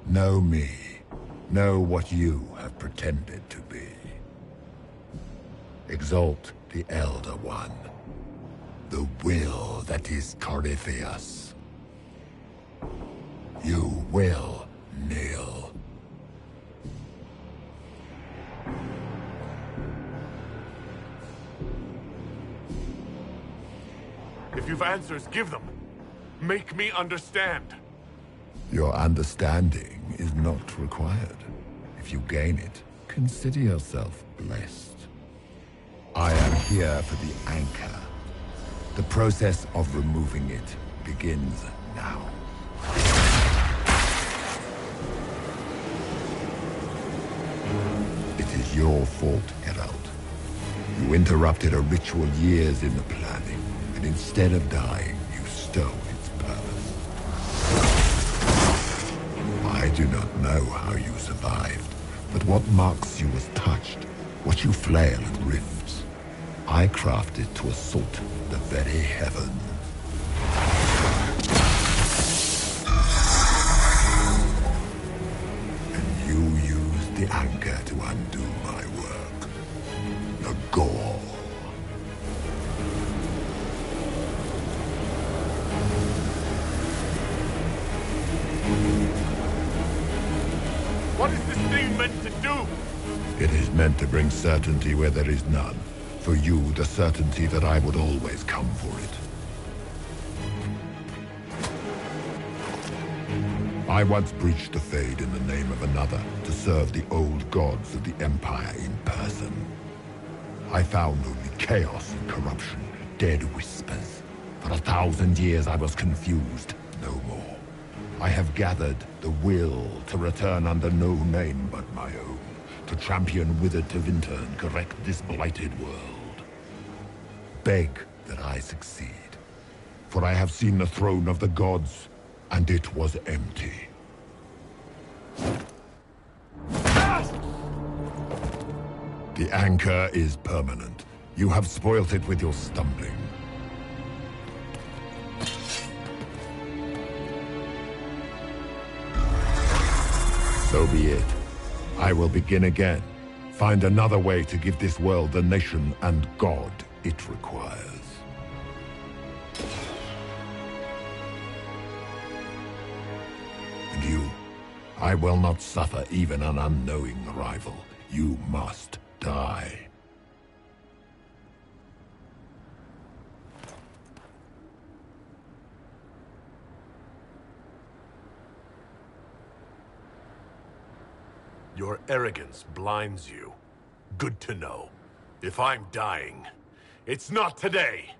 Know me. Know what you have pretended to be. Exalt the Elder One. The will that is Corypheus. You will kneel. If you've answers, give them. Make me understand. Your understanding is not required. If you gain it, consider yourself blessed. I am here for the anchor. The process of removing it begins now. It is your fault, Geralt. You interrupted a ritual years in the planning, and instead of dying, you stole its purpose. I do not know how you survived, but what marks you as touched, what you flail at rifts, I crafted to assault the very heavens. And you used the anchor to undo my work. The gore. What is this thing meant to do? It is meant to bring certainty where there is none. For you, the certainty that I would always come for it. I once breached the Fade in the name of another to serve the old gods of the Empire in person. I found only chaos and corruption, dead whispers. For 1,000 years I was confused, no more. I have gathered the will to return under no name but my own, to champion Wither Tevinter and correct this blighted world. Beg that I succeed, for I have seen the throne of the gods, and it was empty. The anchor is permanent. You have spoilt it with your stumbling. So be it. I will begin again. Find another way to give this world the nation and God it requires. And you, I will not suffer even an unknowing rival. You must die. Your arrogance blinds you. Good to know. If I'm dying, it's not today.